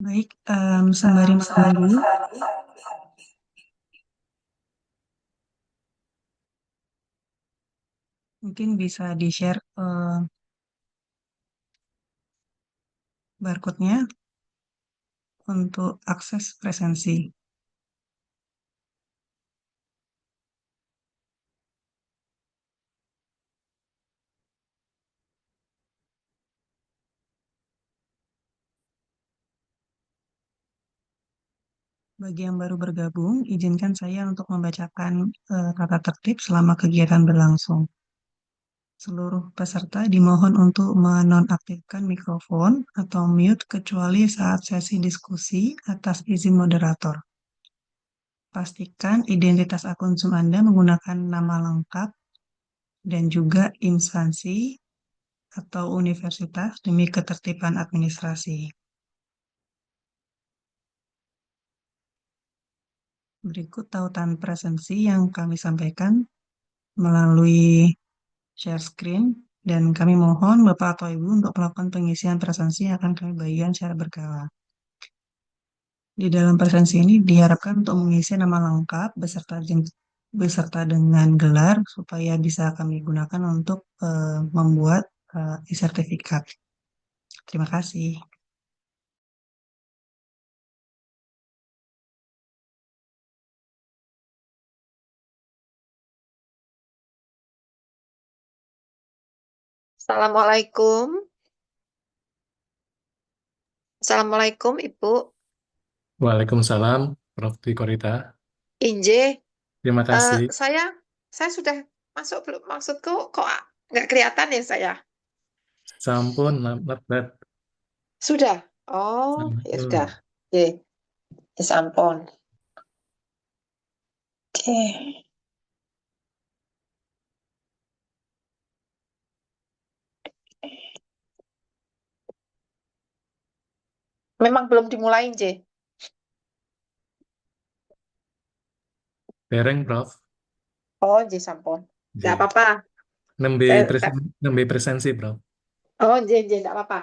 Baik, sembari menunggu, mungkin bisa di-share barcode-nya untuk akses presensi. Bagi yang baru bergabung, izinkan saya untuk membacakan tata tertib selama kegiatan berlangsung. Seluruh peserta dimohon untuk menonaktifkan mikrofon atau mute kecuali saat sesi diskusi atas izin moderator. Pastikan identitas akun Zoom Anda menggunakan nama lengkap dan juga instansi atau universitas demi ketertiban administrasi. Berikut tautan presensi yang kami sampaikan melalui share screen dan kami mohon Bapak atau Ibu untuk melakukan pengisian presensi yang akan kami bagikan secara berkala. Di dalam presensi ini diharapkan untuk mengisi nama lengkap beserta dengan gelar supaya bisa kami gunakan untuk membuat e-sertifikat. Terima kasih. Assalamualaikum. Assalamualaikum, Ibu. Waalaikumsalam, Prof. Korita. Inje, Terima kasih. saya sudah masuk belum? Maksudku kok nggak kelihatan ya saya? Sampun, not bad. Sudah. Oh, ya sudah. Sampun. Oke, ya ampun. Oke. Memang belum dimulai, Inje. Dereng, Prof. Oh, Inje sampun. Nggak J. apa-apa. Nembe, Saya, nembe presensi, Prof. oh, Inje, nggak apa-apa.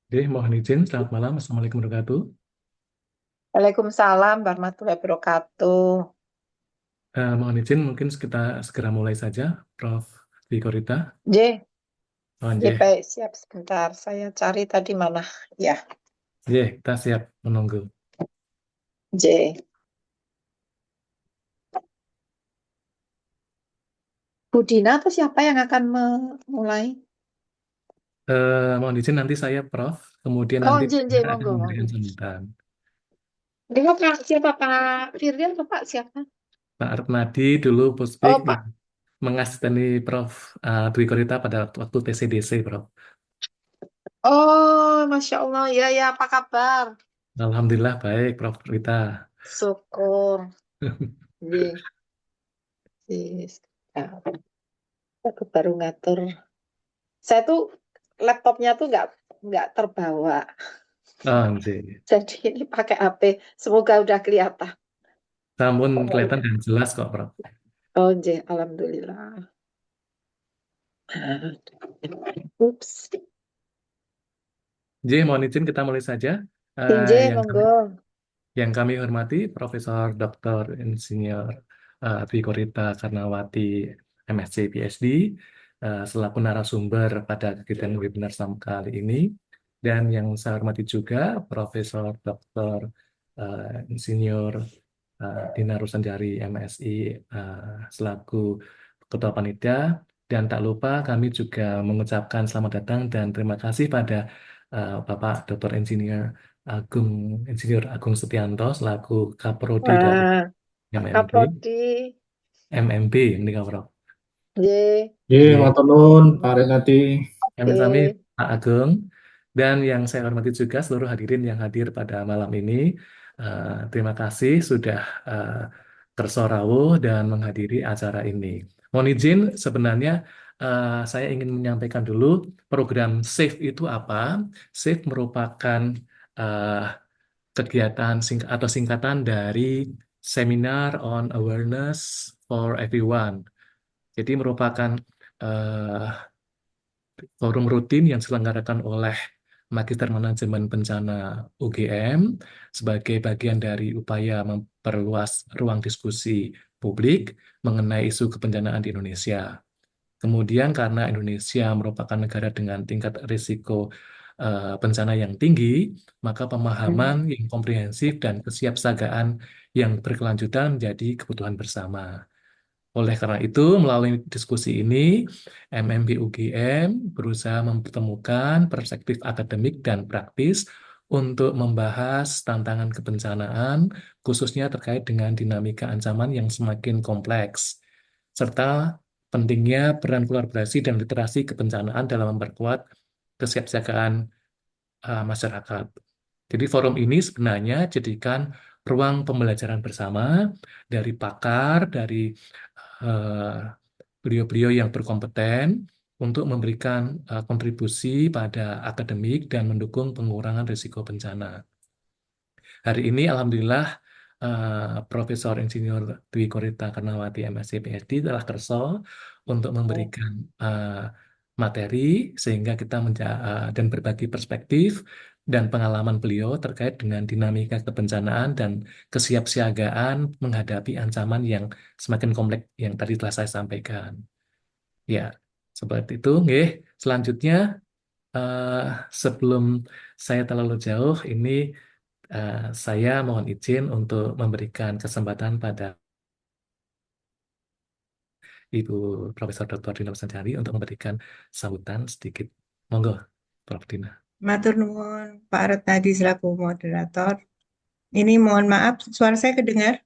Oke, mohon izin. Selamat malam. Assalamualaikum warahmatullahi wabarakatuh. Waalaikumsalam warahmatullahi wabarakatuh. Mohon izin, mungkin kita segera mulai saja, Prof. Korita. Inje, Mohon ya J. baik, siap sebentar. Saya cari tadi mana. Ya, J, kita siap menunggu. Inje. Bu Dina atau siapa yang akan memulai? Mohon izin nanti saya, Prof. Kemudian Oh, nanti Inje, saya akan monggo, monggo. memberikan sambutan. Ini siapa Pak Firly atau Pak siapa? Pak Arnadi dulu Puspik Oh, yang Pak. mengasisteni Prof. Dwi Korita pada waktu TCDC, Prof. Oh, Masya Allah. Ya, ya, apa kabar? Alhamdulillah baik, Prof. Rita. Syukur. Iya, yes. Nah, aku baru ngatur. Saya tuh laptopnya tuh nggak terbawa. Oh, nggih. Jadi ini pakai HP. Semoga udah kelihatan. Namun Oh, kelihatan iya. dan jelas kok, Prof. Oh, iya, Alhamdulillah. Ups. J, mohon izin kita mulai saja. Inje, Yang kami, monggo. yang kami hormati Profesor Dr. Insinyur Dwi Korita Karnawati, MSc PhD, selaku narasumber pada kegiatan webinar sama kali ini. Dan yang saya hormati juga Profesor Dr. Insinyur Dina Rusandari, MSI, selaku Ketua Panitia, Dan tak lupa kami juga mengucapkan selamat datang dan terima kasih pada Bapak Dr. Agung Insinyur Agung Setianto selaku Kaprodi dari Wah, MMB, Kaprodi. MMB ini Kaprod. Ye, Ye, Ye. matur nuwun, Pak Renati. Kami oke. Pak Agung dan yang saya hormati juga seluruh hadirin yang hadir pada malam ini. Terima kasih sudah eh, tersorawuh dan menghadiri acara ini. Mohon izin, sebenarnya saya ingin menyampaikan dulu program SAFE itu apa. SAFE merupakan eh, kegiatan atau singkatan dari Seminar on Awareness for Everyone. Jadi merupakan eh, forum rutin yang diselenggarakan oleh Magister Manajemen Bencana UGM sebagai bagian dari upaya memperluas ruang diskusi publik mengenai isu kebencanaan di Indonesia. Kemudian karena Indonesia merupakan negara dengan tingkat risiko bencana yang tinggi, maka pemahaman yang komprehensif dan kesiapsiagaan yang berkelanjutan menjadi kebutuhan bersama. Oleh karena itu, melalui diskusi ini, MMB UGM berusaha mempertemukan perspektif akademik dan praktis untuk membahas tantangan kebencanaan, khususnya terkait dengan dinamika ancaman yang semakin kompleks, serta pentingnya peran kolaborasi dan literasi kebencanaan dalam memperkuat kesiapsiagaan masyarakat. Jadi forum ini sebenarnya jadikan ruang pembelajaran bersama dari pakar, dari eh, beliau-beliau yang berkompeten untuk memberikan kontribusi pada akademik dan mendukung pengurangan risiko bencana. Hari ini Alhamdulillah Profesor Insinyur Dwi Korita Karnawati MSc PhD telah kerso untuk memberikan materi sehingga kita dan berbagi perspektif dan pengalaman beliau terkait dengan dinamika kebencanaan dan kesiapsiagaan menghadapi ancaman yang semakin kompleks yang tadi telah saya sampaikan. Ya, seperti itu. Nggih. Selanjutnya, eh, sebelum saya terlalu jauh, ini saya mohon izin untuk memberikan kesempatan pada Ibu Profesor Dr. Dina Sanjari untuk memberikan sambutan sedikit. Monggo, Prof. Dina. Matur nuwun Pak Retnadi selaku moderator. Ini mohon maaf, suara saya kedengar?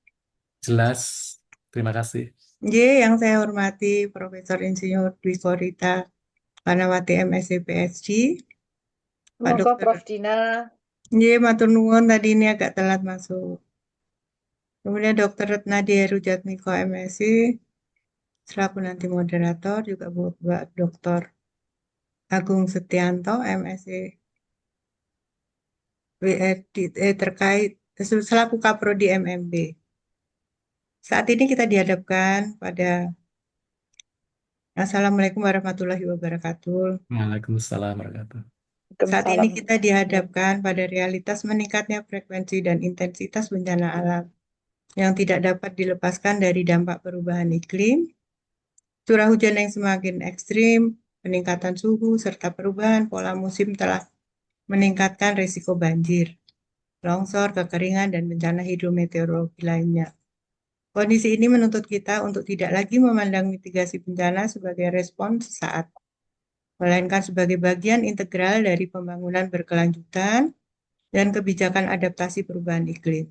Jelas, terima kasih. Yang saya hormati Profesor Insinyur Dwi Korita Karnawati MSc PhD, Pak Monggo Dokter. Prof. Dina. Matur nuwun, tadi ini agak telat masuk. Kemudian Dr. Retnadi Herujatmiko MSc selaku nanti moderator, juga Bapak Dr. Agung Setianto MSc WFD terkait selaku Kaprodi MMB. Saat ini kita dihadapkan pada Assalamualaikum warahmatullahi wabarakatuh. Waalaikumsalam warahmatullahi wabarakatuh. Saat ini kita dihadapkan pada realitas meningkatnya frekuensi dan intensitas bencana alam yang tidak dapat dilepaskan dari dampak perubahan iklim, curah hujan yang semakin ekstrim, peningkatan suhu, serta perubahan pola musim telah meningkatkan risiko banjir, longsor, kekeringan, dan bencana hidrometeorologi lainnya. Kondisi ini menuntut kita untuk tidak lagi memandang mitigasi bencana sebagai respon sesaat, melainkan sebagai bagian integral dari pembangunan berkelanjutan dan kebijakan adaptasi perubahan iklim.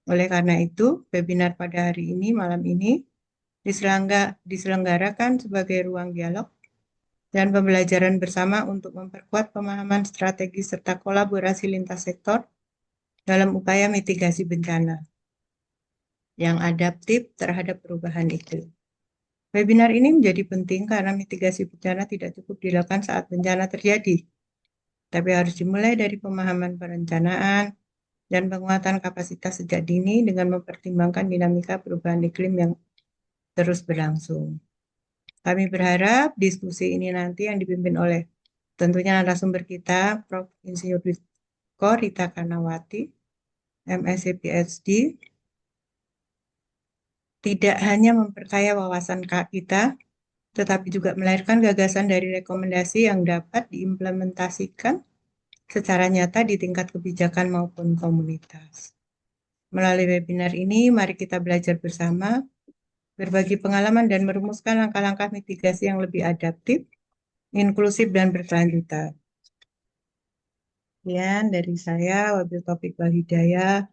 Oleh karena itu, webinar pada hari ini, malam ini, diselenggarakan sebagai ruang dialog dan pembelajaran bersama untuk memperkuat pemahaman strategi serta kolaborasi lintas sektor dalam upaya mitigasi bencana yang adaptif terhadap perubahan iklim. Webinar ini menjadi penting karena mitigasi bencana tidak cukup dilakukan saat bencana terjadi, tapi harus dimulai dari pemahaman perencanaan dan penguatan kapasitas sejak dini dengan mempertimbangkan dinamika perubahan iklim yang terus berlangsung. Kami berharap diskusi ini nanti yang dipimpin oleh tentunya narasumber kita, Prof. Insinyur Korita Karnawati, MSc PhD, tidak hanya memperkaya wawasan kita, tetapi juga melahirkan gagasan dari rekomendasi yang dapat diimplementasikan secara nyata di tingkat kebijakan maupun komunitas. Melalui webinar ini, mari kita belajar bersama berbagi pengalaman dan merumuskan langkah-langkah mitigasi yang lebih adaptif, inklusif, dan berkelanjutan. Sekian dari saya, Wabil Taufik wal Hidayah.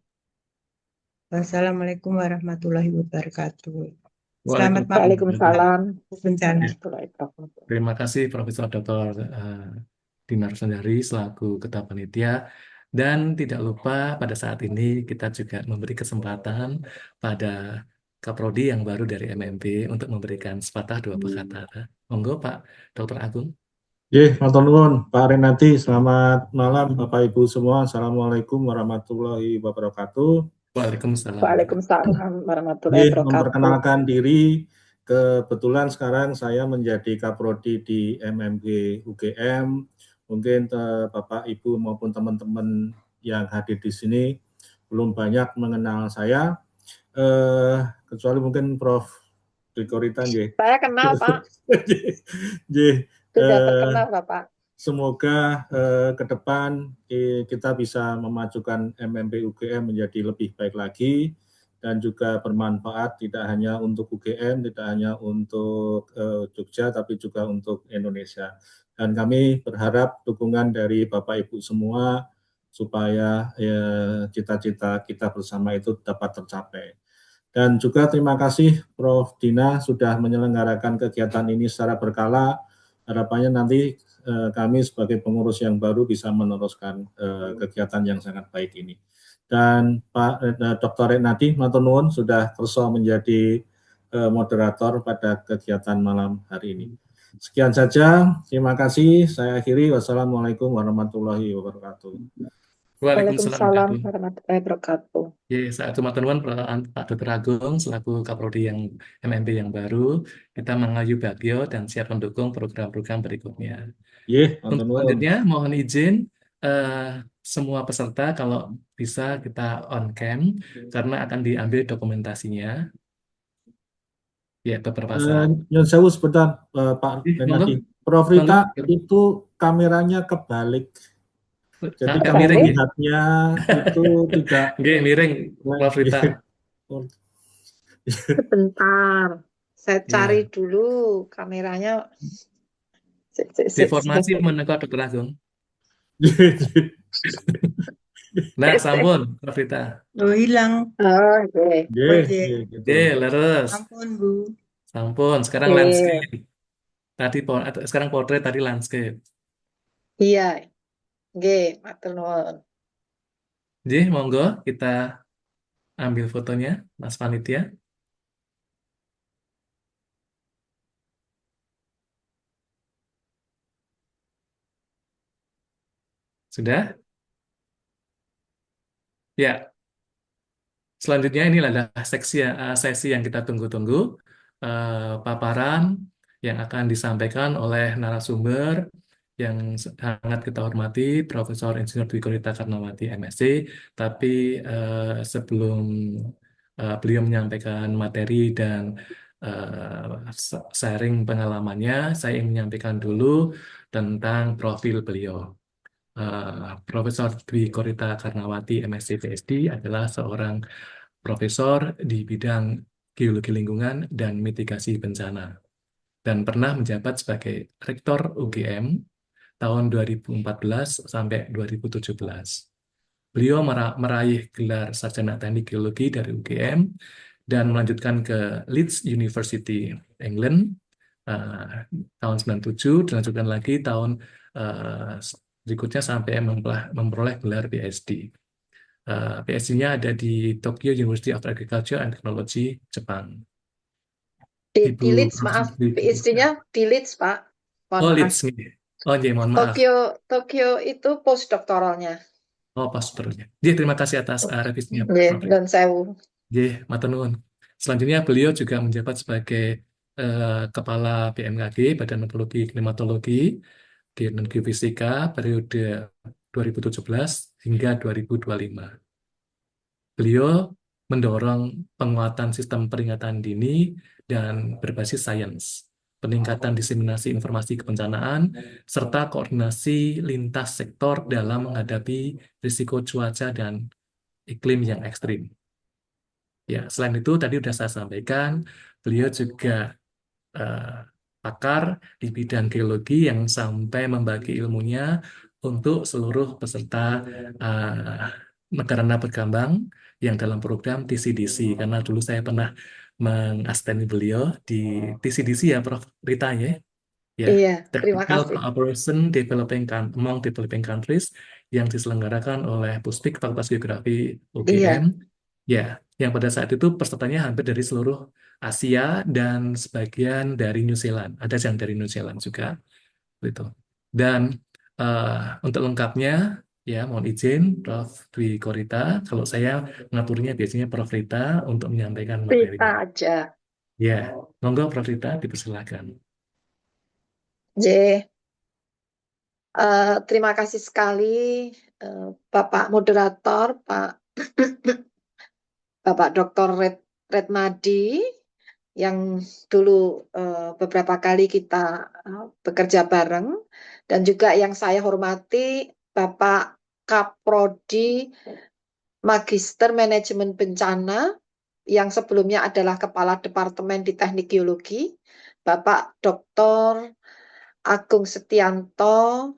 Wassalamualaikum warahmatullahi wabarakatuh. Selamat malam Waalaikumsalam bencana. warahmatullahi wabarakatuh. Terima kasih Profesor Dr. Dinar Sundari selaku Ketua Panitia. Dan tidak lupa pada saat ini kita juga memberi kesempatan pada Kaprodi yang baru dari MMP untuk memberikan sepatah dua kata. Monggo Pak Dr. Agung. Matur nuwun Pak Renati, selamat malam Bapak Ibu semua. Assalamualaikum warahmatullahi wabarakatuh. Waalaikumsalam. Waalaikumsalam warahmatullahi wabarakatuh. Memperkenalkan diri, kebetulan sekarang saya menjadi Kaprodi di MMG UGM. Mungkin Bapak Ibu maupun teman-teman yang hadir di sini belum banyak mengenal saya, kecuali mungkin Prof. Rikorita. Saya kenal Pak. Sudah terkenal Bapak. Semoga ke depan kita bisa memajukan MMP UGM menjadi lebih baik lagi dan juga bermanfaat tidak hanya untuk UGM, tidak hanya untuk Jogja, tapi juga untuk Indonesia. Dan kami berharap dukungan dari Bapak Ibu semua supaya cita-cita kita bersama itu dapat tercapai. Dan juga terima kasih Prof. Dina sudah menyelenggarakan kegiatan ini secara berkala. Harapannya nanti kami sebagai pengurus yang baru bisa meneruskan kegiatan yang sangat baik ini. Dan Pak Dr. Renati matur nuwun sudah kersa menjadi moderator pada kegiatan malam hari ini. Sekian saja, terima kasih. Saya akhiri. Wassalamualaikum warahmatullahi wabarakatuh. Waalaikumsalam warahmatullahi wabarakatuh. Saat matur nuwun Pak Dr. Agung selaku Kaprodi yang MMP yang baru, kita mengayu bagyo dan siap mendukung program-program berikutnya. Untuk selanjutnya mohon izin semua peserta kalau bisa kita on cam karena akan diambil dokumentasinya. Ya, beberapa saat. Yang saya sebentar Pak Renati. Prof. Rita itu kameranya kebalik. Jadi kalau melihatnya itu tidak miring, Prof. Rita. Sebentar, saya cari dulu kameranya. Deformasi menengok Dr. Agung. Nah, sampun, Prof. Rita. Oh, hilang. Oh, leres. Sampun, Bu. Sampun, sekarang landscape. Sekarang portrait, tadi landscape. Iya. Nggih, matur nuwun. Monggo kita ambil fotonya, Mas Panitia. Sudah? Ya. Selanjutnya ini adalah sesi yang kita tunggu-tunggu, paparan yang akan disampaikan oleh narasumber yang sangat kita hormati, Profesor Insinyur Dwi Korita Karnawati MSc. Tapi sebelum beliau menyampaikan materi dan sharing pengalamannya, saya ingin menyampaikan dulu tentang profil beliau. Profesor Dwi Korita Karnawati MSc PhD adalah seorang profesor di bidang geologi lingkungan dan mitigasi bencana dan pernah menjabat sebagai Rektor UGM tahun 2014 sampai 2017. Beliau meraih gelar Sarjana Teknik Geologi dari UGM dan melanjutkan ke Leeds University England tahun 97, dilanjutkan lagi tahun berikutnya sampai memperoleh gelar PhD. PhD-nya ada di Tokyo University of Agriculture and Technology, Jepang. Di Leeds, maaf. PhD-nya di Leeds, Pak. Leeds. Mohon maaf. Tokyo itu postdoktoralnya. Postdoktoralnya. Terima kasih atas revisinya. Dan sewu. Matur nuwun. Selanjutnya beliau juga menjabat sebagai Kepala BMKG, Badan Meteorologi Klimatologi, dan Geofisika periode 2017 hingga 2025. Beliau mendorong penguatan sistem peringatan dini dan berbasis sains, peningkatan diseminasi informasi kebencanaan, serta koordinasi lintas sektor dalam menghadapi risiko cuaca dan iklim yang ekstrim. Ya, selain itu tadi sudah saya sampaikan, beliau juga eh, pakar di bidang geologi yang sampai membagi ilmunya untuk seluruh peserta eh, negara berkembang yang dalam program TCDC. Karena dulu saya pernah mengasisteni beliau di TCDC ya, Prof. Rita ya. Ya, Iya, terima Technical kasih. Cooperation among Developing Countries yang diselenggarakan oleh Puspik Fakultas Geografi Iya, UGM. Ya, yang pada saat itu pesertanya hampir dari seluruh Asia dan sebagian dari New Zealand. Ada yang dari New Zealand juga, gitu. Dan untuk lengkapnya, ya mohon izin Prof. Dwi Korita, kalau saya ngaturnya biasanya Prof. Rita untuk menyampaikan Rita materinya. aja. Ya, monggo Prof. Rita dipersilakan. J. Terima kasih sekali Bapak Moderator, Bapak Dr. Redmadi, yang dulu beberapa kali kita bekerja bareng, dan juga yang saya hormati Bapak Kaprodi Magister Manajemen Bencana, yang sebelumnya adalah Kepala Departemen di Teknik Geologi, Bapak Dr. Agung Setianto,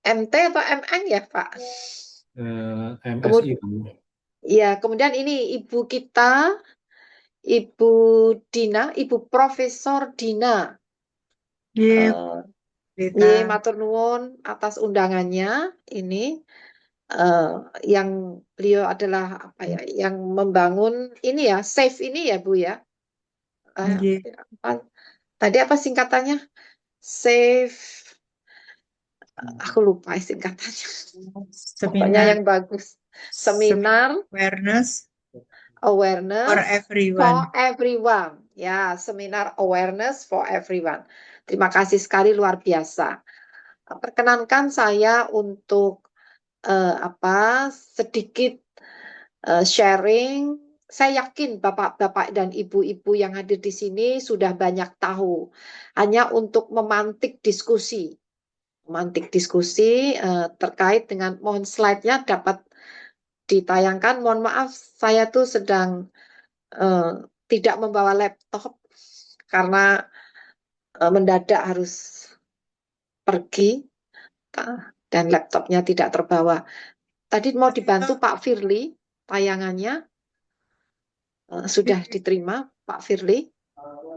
MT atau MN ya, Pak? MSI. Kemudian ini Ibu kita, Ibu Dina, Ibu Profesor Dina. Ye, Eh, Rita. matur nuwun atas undangannya ini. Yang beliau adalah apa ya, yang membangun ini ya, SAFE ini ya Bu ya. Ye. Tadi apa singkatannya? SAFE, aku lupa singkatannya. Pokoknya Seminar yang bagus. Seminar awareness for Awareness everyone. for Everyone. Ya, seminar Awareness for Everyone. Terima kasih sekali, luar biasa. Perkenankan saya untuk sedikit sharing. Saya yakin bapak-bapak dan ibu-ibu yang hadir di sini sudah banyak tahu. Hanya untuk memantik diskusi. Terkait dengan, mohon slide-nya dapat ditayangkan. Mohon maaf, saya tuh sedang tidak membawa laptop karena mendadak harus pergi dan laptopnya tidak terbawa. Tadi mau dibantu Pak Firly, tayangannya sudah diterima Pak Firly.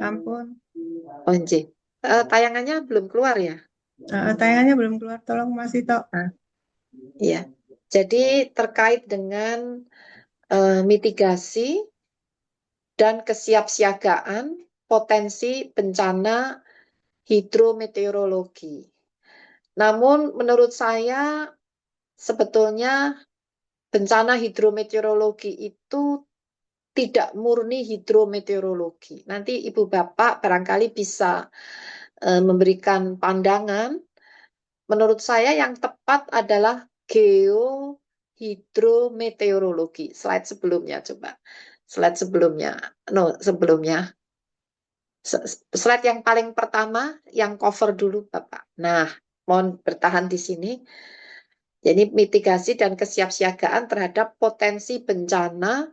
Ampun. Oh, tayangannya belum keluar ya? Tayangannya belum keluar, tolong masih tok. Iya. Jadi terkait dengan mitigasi dan kesiapsiagaan potensi bencana hidrometeorologi. Namun menurut saya sebetulnya bencana hidrometeorologi itu tidak murni hidrometeorologi. Nanti Ibu Bapak barangkali bisa memberikan pandangan. Menurut saya yang tepat adalah geohidrometeorologi. Slide sebelumnya coba. Slide sebelumnya. Sebelumnya. Slide yang paling pertama, yang cover dulu Bapak. Nah, mohon bertahan di sini. Jadi mitigasi dan kesiapsiagaan terhadap potensi bencana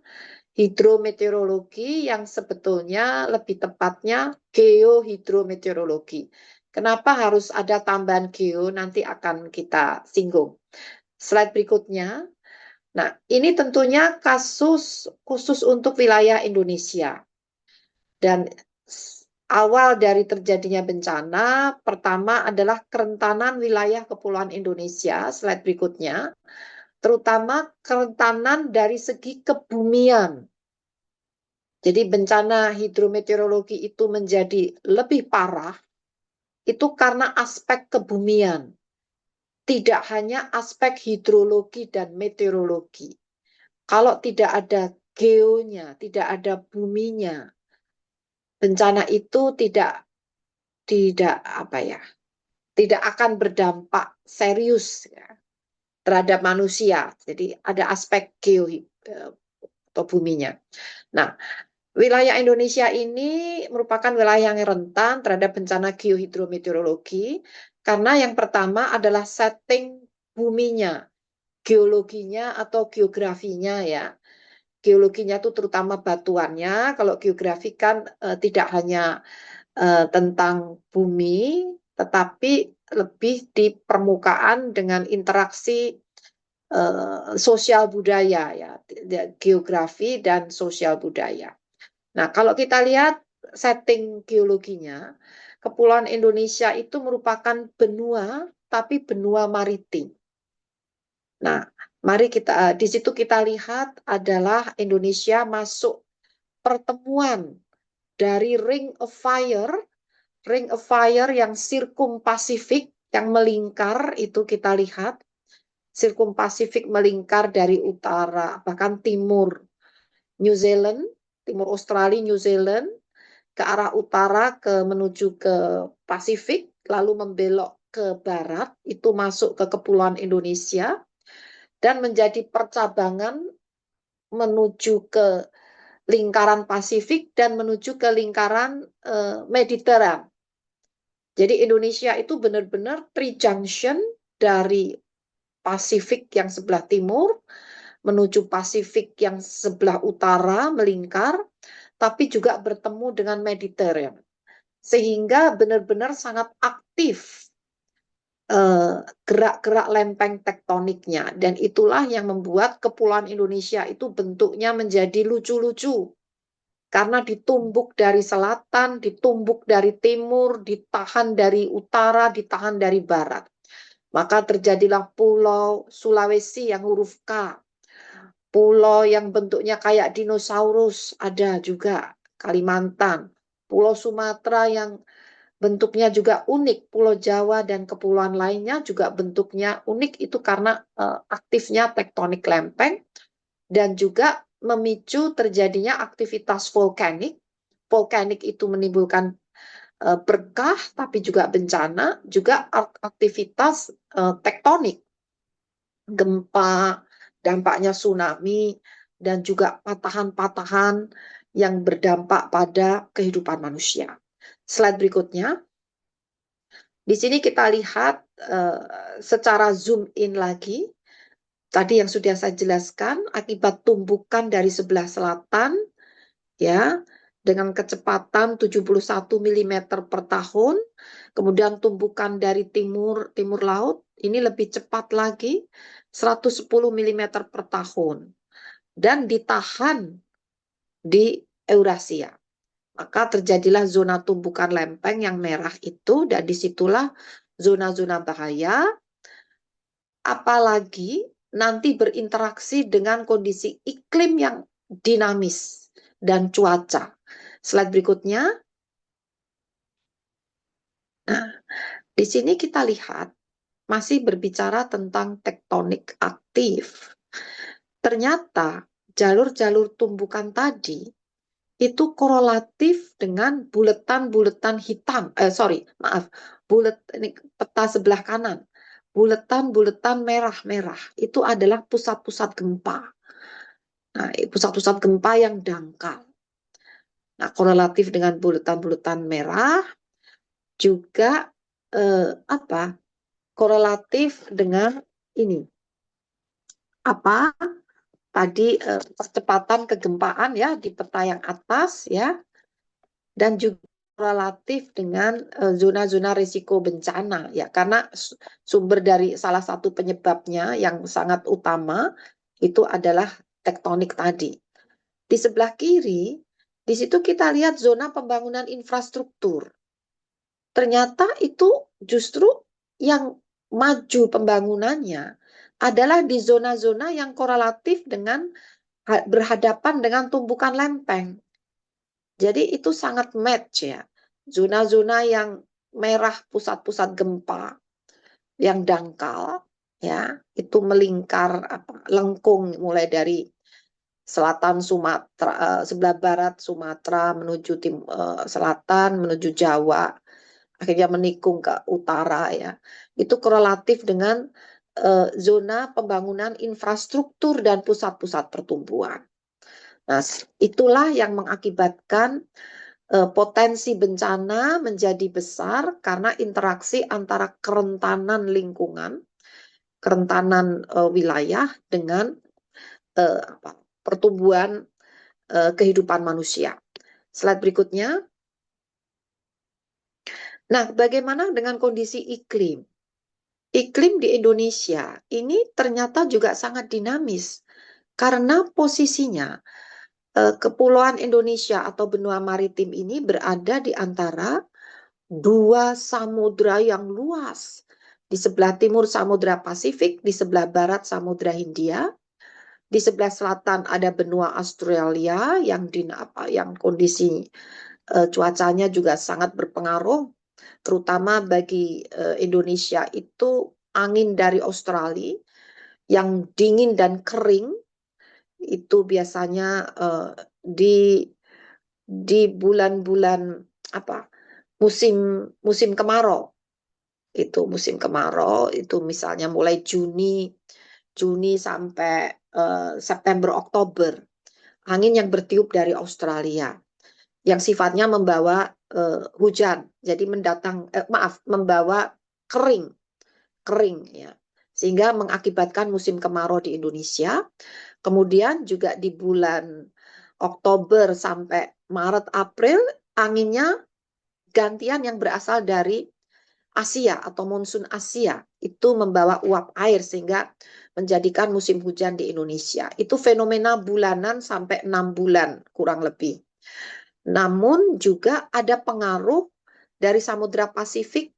hidrometeorologi yang sebetulnya lebih tepatnya geohidrometeorologi. Kenapa harus ada tambahan geo? Nanti akan kita singgung. Slide berikutnya. Nah, ini tentunya kasus khusus untuk wilayah Indonesia. Dan awal dari terjadinya bencana, pertama adalah kerentanan wilayah Kepulauan Indonesia, slide berikutnya, terutama kerentanan dari segi kebumian. Jadi bencana hidrometeorologi itu menjadi lebih parah, itu karena aspek kebumian. Tidak hanya aspek hidrologi dan meteorologi. Kalau tidak ada geonya, tidak ada buminya, bencana itu tidak akan berdampak serius ya, terhadap manusia. Jadi ada aspek geo atau buminya. Nah, wilayah Indonesia ini merupakan wilayah yang rentan terhadap bencana geohidrometeorologi karena yang pertama adalah setting buminya, geologinya atau geografinya ya. geologinya itu terutama batuannya. Kalau geografi kan tidak hanya tentang bumi, tetapi lebih di permukaan dengan interaksi sosial budaya ya, geografi dan sosial budaya. Nah, kalau kita lihat setting geologinya, Kepulauan Indonesia itu merupakan benua, tapi benua maritim. Nah, mari kita di situ kita lihat adalah Indonesia masuk pertemuan dari Ring of Fire yang sirkum Pasifik yang melingkar itu kita lihat. Sirkum Pasifik melingkar dari utara bahkan timur New Zealand, timur Australia, New Zealand ke arah utara menuju ke Pasifik, lalu membelok ke barat itu masuk ke Kepulauan Indonesia dan menjadi percabangan menuju ke lingkaran Pasifik dan menuju ke lingkaran Mediterania. Jadi Indonesia itu benar-benar tri-junction dari Pasifik yang sebelah timur menuju Pasifik yang sebelah utara melingkar, tapi juga bertemu dengan Mediterania. Sehingga benar-benar sangat aktif gerak-gerak lempeng tektoniknya. Dan itulah yang membuat Kepulauan Indonesia itu bentuknya menjadi lucu-lucu. Karena ditumbuk dari selatan, ditumbuk dari timur, ditahan dari utara, ditahan dari barat. Maka terjadilah pulau Sulawesi yang huruf K. Pulau yang bentuknya kayak dinosaurus ada juga, Kalimantan. Pulau Sumatera yang bentuknya juga unik. Pulau Jawa dan kepulauan lainnya juga bentuknya unik. Itu karena aktifnya tektonik lempeng dan juga memicu terjadinya aktivitas volkanik. Volkanik itu menimbulkan berkah, tapi juga bencana, juga aktivitas tektonik, gempa, dampaknya tsunami, dan juga patahan-patahan yang berdampak pada kehidupan manusia. Slide berikutnya. Di sini kita lihat secara zoom in lagi. Tadi yang sudah saya jelaskan, akibat tumbukan dari sebelah selatan, ya, dengan kecepatan 71 mm per tahun, kemudian tumbukan dari timur laut, ini lebih cepat lagi, 110 mm per tahun, dan ditahan di Eurasia. Maka terjadilah zona tumbukan lempeng yang merah itu, dan disitulah zona-zona bahaya, apalagi nanti berinteraksi dengan kondisi iklim yang dinamis dan cuaca. Slide berikutnya. Nah, di sini kita lihat masih berbicara tentang tektonik aktif. Ternyata jalur-jalur tumbukan tadi itu korelatif dengan buletan-buletan hitam. Ini peta sebelah kanan. Buletan-buletan merah-merah itu adalah pusat-pusat gempa. Nah, pusat-pusat gempa yang dangkal. Nah, korelatif dengan buletan-buletan merah juga korelatif dengan ini. Tadi percepatan kegempaan ya di peta yang atas ya. Dan juga korelatif dengan zona-zona risiko bencana ya, karena sumber dari salah satu penyebabnya yang sangat utama itu adalah tektonik tadi. Di sebelah kiri, di situ kita lihat zona pembangunan infrastruktur. Ternyata itu justru yang maju pembangunannya adalah di zona-zona yang korelatif dengan berhadapan dengan tumbukan lempeng. Jadi itu sangat match ya. Zona-zona yang merah pusat-pusat gempa yang dangkal ya, itu melingkar lengkung mulai dari selatan Sumatera, sebelah barat Sumatera menuju selatan menuju Jawa, akhirnya menikung ke utara ya. Itu korelatif dengan zona pembangunan infrastruktur dan pusat-pusat pertumbuhan. Nah, itulah yang mengakibatkan potensi bencana menjadi besar karena interaksi antara kerentanan lingkungan, kerentanan wilayah dengan pertumbuhan kehidupan manusia. Slide berikutnya. Nah, bagaimana dengan kondisi iklim? Iklim di Indonesia ini ternyata juga sangat dinamis karena posisinya Kepulauan Indonesia atau benua maritim ini berada di antara dua samudra yang luas. Di sebelah timur Samudra Pasifik, di sebelah barat Samudra Hindia, di sebelah selatan ada benua Australia yang kondisi cuacanya juga sangat berpengaruh, terutama bagi Indonesia itu angin dari Australia yang dingin dan kering itu biasanya di bulan-bulan musim kemarau. Itu musim kemarau itu misalnya mulai Juni sampai September Oktober. Angin yang bertiup dari Australia yang sifatnya membawa hujan. Jadi membawa kering ya. Sehingga mengakibatkan musim kemarau di Indonesia. Kemudian juga di bulan Oktober sampai Maret April anginnya gantian yang berasal dari Asia atau monsun Asia itu membawa uap air sehingga menjadikan musim hujan di Indonesia. Itu fenomena bulanan sampai 6 bulan kurang lebih. Namun juga ada pengaruh dari Samudra Pasifik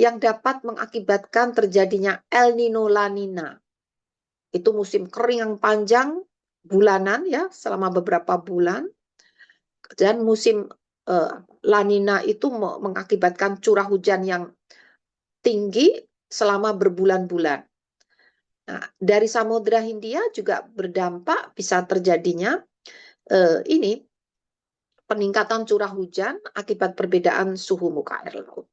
yang dapat mengakibatkan terjadinya El Nino La Nina. Itu musim kering yang panjang bulanan ya selama beberapa bulan. Dan musim La Nina itu mengakibatkan curah hujan yang tinggi selama berbulan-bulan. Nah, dari Samudra Hindia juga berdampak bisa terjadinya peningkatan curah hujan akibat perbedaan suhu muka air laut.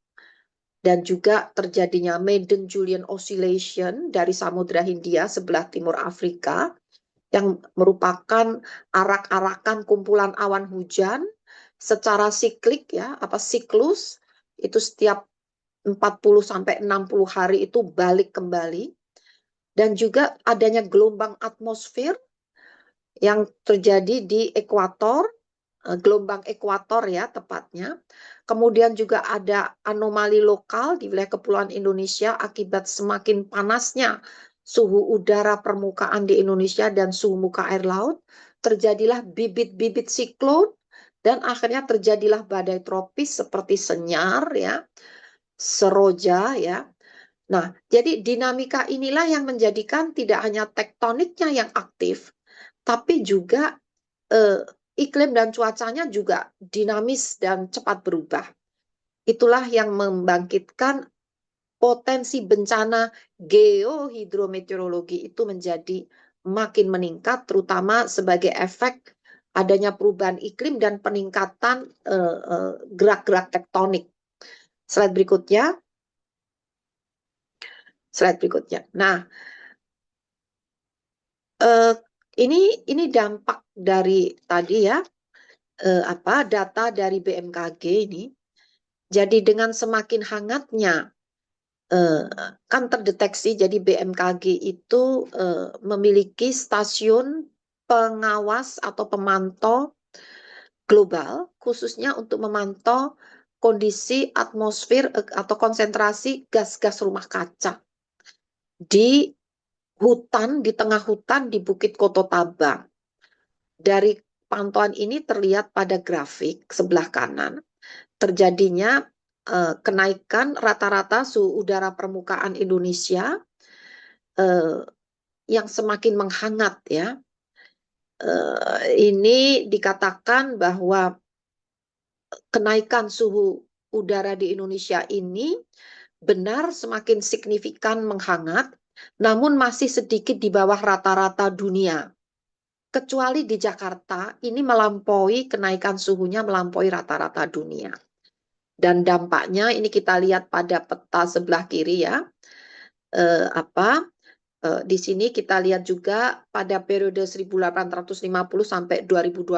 Dan juga terjadinya Madden-Julian Oscillation dari Samudra Hindia sebelah timur Afrika yang merupakan arak-arakan kumpulan awan hujan secara siklik ya, siklus itu setiap 40 sampai 60 hari itu balik kembali. Dan juga adanya gelombang atmosfer yang terjadi di ekuator, gelombang ekuator ya tepatnya. Kemudian juga ada anomali lokal di wilayah Kepulauan Indonesia akibat semakin panasnya suhu udara permukaan di Indonesia dan suhu muka air laut. Terjadilah bibit-bibit siklon dan akhirnya terjadilah badai tropis seperti Senyar ya, Seroja ya. Nah, jadi dinamika inilah yang menjadikan tidak hanya tektoniknya yang aktif, tapi juga iklim dan cuacanya juga dinamis dan cepat berubah. Itulah yang membangkitkan potensi bencana geohidrometeorologi itu menjadi makin meningkat, terutama sebagai efek adanya perubahan iklim dan peningkatan gerak-gerak tektonik. Slide berikutnya. Nah, ini dampak dari tadi ya, data dari BMKG ini. Jadi dengan semakin hangatnya kan terdeteksi, jadi BMKG itu memiliki stasiun pengawas atau pemantau global khususnya untuk memantau kondisi atmosfer atau konsentrasi gas-gas rumah kaca di hutan, di tengah hutan di Bukit Kototabang. Dari pantauan ini terlihat pada grafik sebelah kanan terjadinya kenaikan rata-rata suhu udara permukaan Indonesia yang semakin menghangat ya. Ini dikatakan bahwa kenaikan suhu udara di Indonesia ini benar semakin signifikan menghangat, namun masih sedikit di bawah rata-rata dunia. Kecuali di Jakarta, ini melampaui kenaikan suhunya melampaui rata-rata dunia. Dan dampaknya ini kita lihat pada peta sebelah kiri ya. Di sini kita lihat juga pada periode 1850 sampai 2020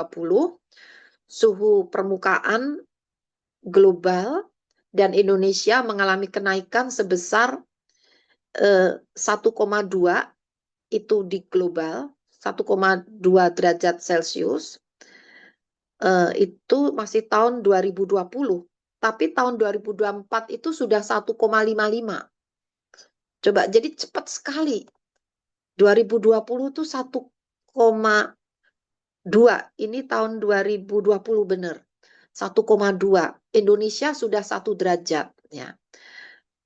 suhu permukaan global dan Indonesia mengalami kenaikan sebesar 1,2 itu di global 1,2 derajat Celcius itu masih tahun 2020. Tapi tahun 2024 itu sudah 1,55. Coba, jadi cepat sekali. 2020 itu 1,2. Ini tahun 2020 benar. 1,2. Indonesia sudah 1 derajat. Ya.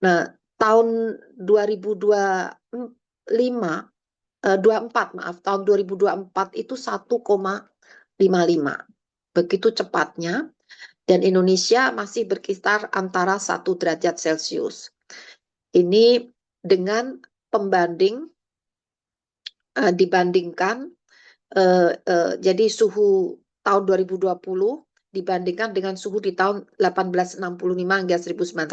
Nah, tahun 2024 itu 1,55. Begitu cepatnya. Dan Indonesia masih berkisar antara 1 derajat Celcius. Ini dengan pembanding dibandingkan jadi suhu tahun 2020 dibandingkan dengan suhu di tahun 1865 hingga 1900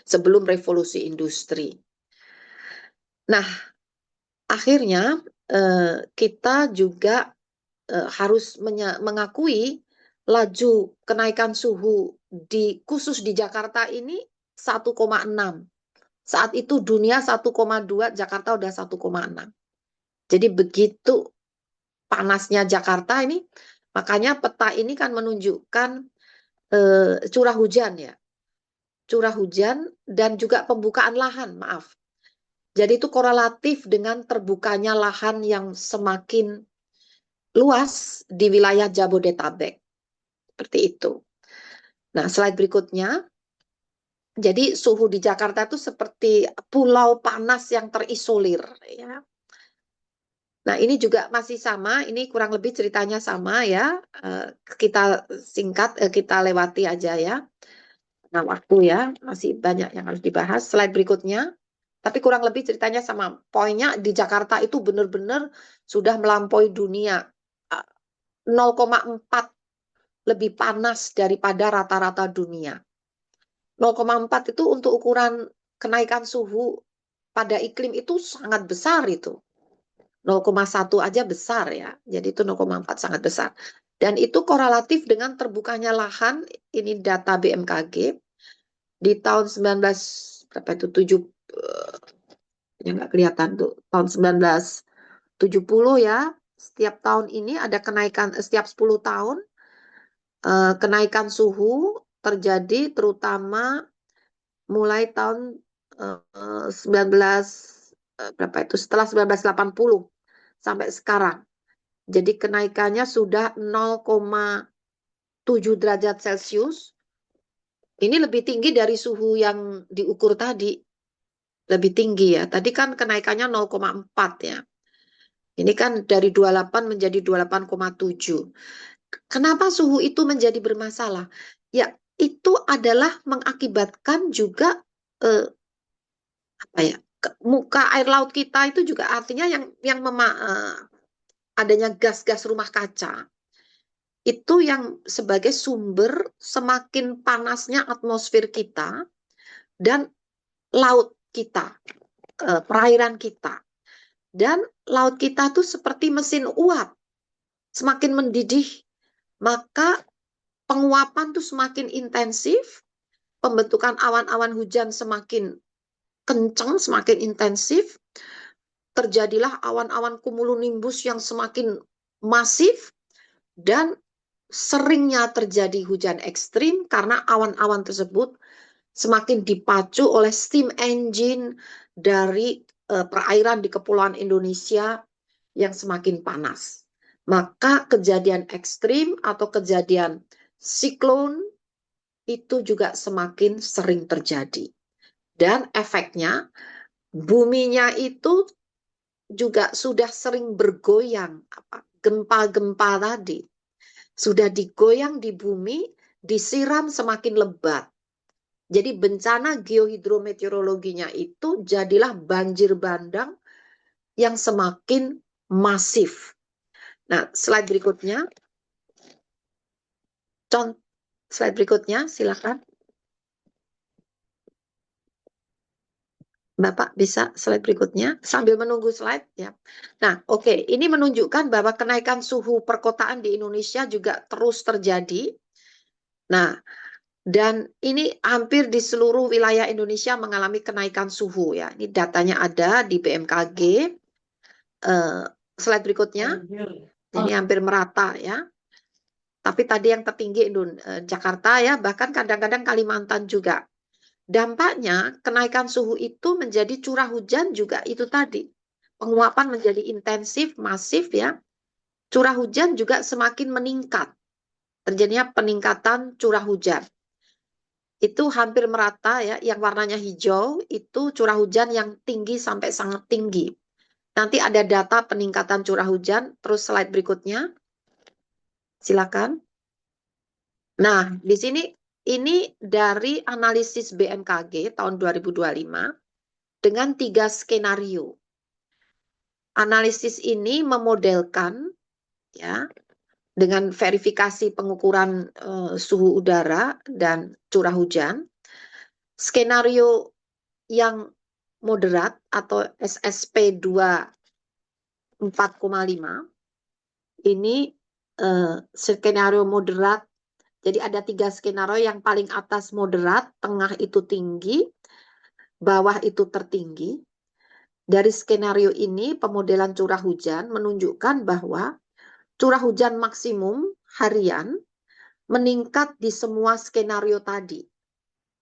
sebelum revolusi industri. Nah, akhirnya kita juga harus mengakui laju kenaikan suhu khusus di Jakarta ini 1,6. Saat itu dunia 1,2, Jakarta udah 1,6. Jadi begitu panasnya Jakarta ini, makanya peta ini kan menunjukkan curah hujan ya. Curah hujan dan juga pembukaan lahan, maaf. Jadi itu korelatif dengan terbukanya lahan yang semakin luas di wilayah Jabodetabek. Seperti itu. Nah, slide berikutnya. Jadi suhu di Jakarta itu seperti pulau panas yang terisolir. Ya. Nah, ini juga masih sama. Ini kurang lebih ceritanya sama ya. Kita singkat, kita lewati aja ya. Nah, waktu ya. Masih banyak yang harus dibahas. Slide berikutnya. Tapi kurang lebih ceritanya sama. Poinnya di Jakarta itu benar-benar sudah melampaui dunia. 0,4 lebih panas daripada rata-rata dunia. 0,4 itu untuk ukuran kenaikan suhu pada iklim itu sangat besar itu. 0,1 aja besar ya. Jadi itu 0,4 sangat besar. Dan itu korelatif dengan terbukanya lahan, ini data BMKG, di tahun 7 ya nggak kelihatan tuh, tahun 1970 ya. Setiap tahun ini ada kenaikan, setiap 10 tahun kenaikan suhu terjadi terutama mulai tahun setelah 1980 sampai sekarang. Jadi kenaikannya sudah 0,7 derajat Celcius. Ini lebih tinggi dari suhu yang diukur tadi. Lebih tinggi ya. Tadi kan kenaikannya 0,4 ya. Ini kan dari 28 menjadi 28,7. Kenapa suhu itu menjadi bermasalah? Ya, itu adalah mengakibatkan juga muka air laut kita itu juga artinya yang adanya gas-gas rumah kaca. Itu yang sebagai sumber semakin panasnya atmosfer kita dan laut kita, perairan kita. Dan laut kita tuh seperti mesin uap. Semakin mendidih, maka penguapan tuh semakin intensif, pembentukan awan-awan hujan semakin kencang, semakin intensif, terjadilah awan-awan cumulonimbus yang semakin masif, dan seringnya terjadi hujan ekstrim karena awan-awan tersebut semakin dipacu oleh steam engine dari perairan di Kepulauan Indonesia yang semakin panas. Maka kejadian ekstrim atau kejadian siklon itu juga semakin sering terjadi. Dan efeknya buminya itu juga sudah sering bergoyang, gempa-gempa tadi. Sudah digoyang di bumi, disiram semakin lebat. Jadi bencana geohidrometeorologinya itu jadilah banjir bandang yang semakin masif. Nah, slide berikutnya. Slide berikutnya, silakan. Bapak bisa slide berikutnya sambil menunggu slide ya. Nah, oke, ini menunjukkan bahwa kenaikan suhu perkotaan di Indonesia juga terus terjadi. Nah, dan ini hampir di seluruh wilayah Indonesia mengalami kenaikan suhu ya. Ini datanya ada di BMKG. slide berikutnya. Ini hampir merata ya. Tapi tadi yang tertinggi Jakarta ya, bahkan kadang-kadang Kalimantan juga. Dampaknya kenaikan suhu itu menjadi curah hujan juga itu tadi. Penguapan menjadi intensif, masif ya. Curah hujan juga semakin meningkat. Terjadinya peningkatan curah hujan. Itu hampir merata ya. Yang warnanya hijau itu curah hujan yang tinggi sampai sangat tinggi. Nanti ada data peningkatan curah hujan. Terus slide berikutnya. Silakan. Nah, di sini ini dari analisis BMKG tahun 2025 dengan 3 skenario. Analisis ini memodelkan ya dengan verifikasi pengukuran suhu udara dan curah hujan. Skenario yang moderat atau SSP 4,5 ini skenario moderat. Jadi ada 3 skenario, yang paling atas moderat, tengah itu tinggi, bawah itu tertinggi. Dari skenario ini pemodelan curah hujan menunjukkan bahwa curah hujan maksimum harian meningkat di semua skenario tadi.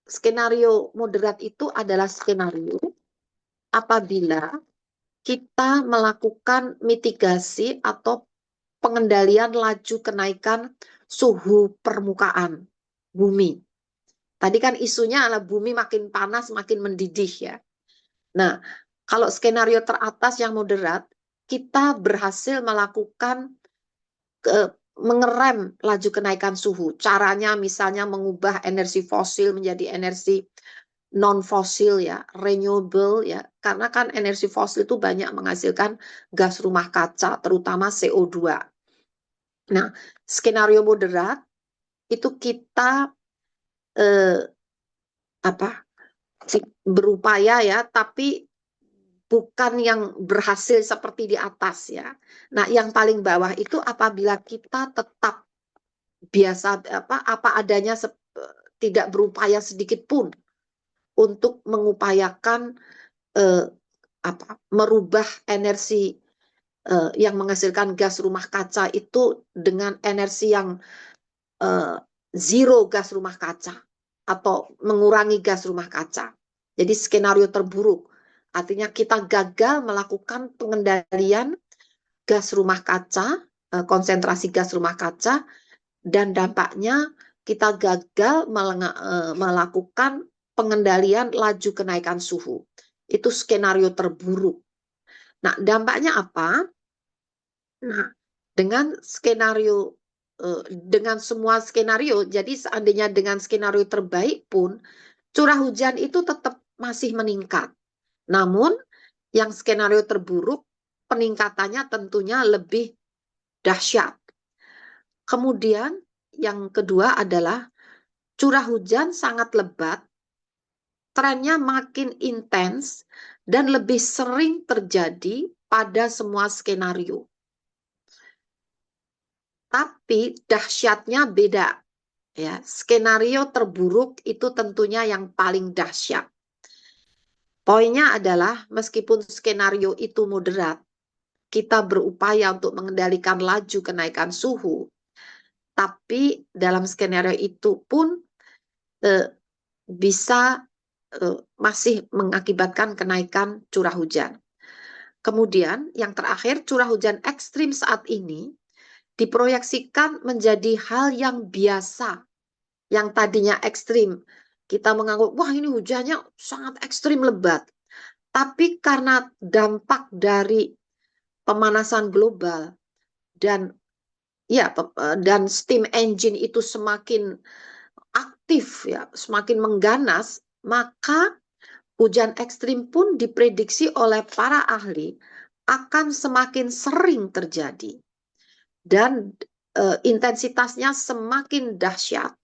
Skenario moderat itu adalah skenario apabila kita melakukan mitigasi atau pengendalian laju kenaikan suhu permukaan bumi. Tadi kan isunya adalah bumi makin panas, makin mendidih ya. Nah, kalau skenario teratas yang moderat, kita berhasil melakukan mengerem laju kenaikan suhu. Caranya misalnya mengubah energi fosil menjadi energi non-fosil ya, renewable ya. Karena kan energi fosil itu banyak menghasilkan gas rumah kaca, terutama CO2. Nah, skenario moderat itu kita berupaya ya, tapi bukan yang berhasil seperti di atas ya. Nah, yang paling bawah itu apabila kita tetap biasa apa adanya, tidak berupaya sedikit pun untuk mengupayakan merubah energi yang menghasilkan gas rumah kaca itu dengan energi yang zero gas rumah kaca atau mengurangi gas rumah kaca. Jadi skenario terburuk artinya kita gagal melakukan pengendalian gas rumah kaca, konsentrasi gas rumah kaca, dan dampaknya kita gagal melakukan pengendalian laju kenaikan suhu. Itu skenario terburuk. Nah, dampaknya apa? Nah, dengan skenario, dengan semua skenario, jadi seandainya dengan skenario terbaik pun, curah hujan itu tetap masih meningkat. Namun, yang skenario terburuk, peningkatannya tentunya lebih dahsyat. Kemudian, yang kedua adalah curah hujan sangat lebat, trennya makin intens, dan lebih sering terjadi pada semua skenario. Tapi dahsyatnya beda. Ya, skenario terburuk itu tentunya yang paling dahsyat. Poinnya adalah meskipun skenario itu moderat, kita berupaya untuk mengendalikan laju kenaikan suhu, tapi dalam skenario itu pun bisa masih mengakibatkan kenaikan curah hujan. Kemudian yang terakhir, curah hujan ekstrim saat ini diproyeksikan menjadi hal yang biasa. Yang tadinya ekstrim, kita menganggap, wah ini hujannya sangat ekstrim lebat. Tapi karena dampak dari pemanasan global dan steam engine itu semakin aktif ya, semakin mengganas, maka hujan ekstrim pun diprediksi oleh para ahli akan semakin sering terjadi dan intensitasnya semakin dahsyat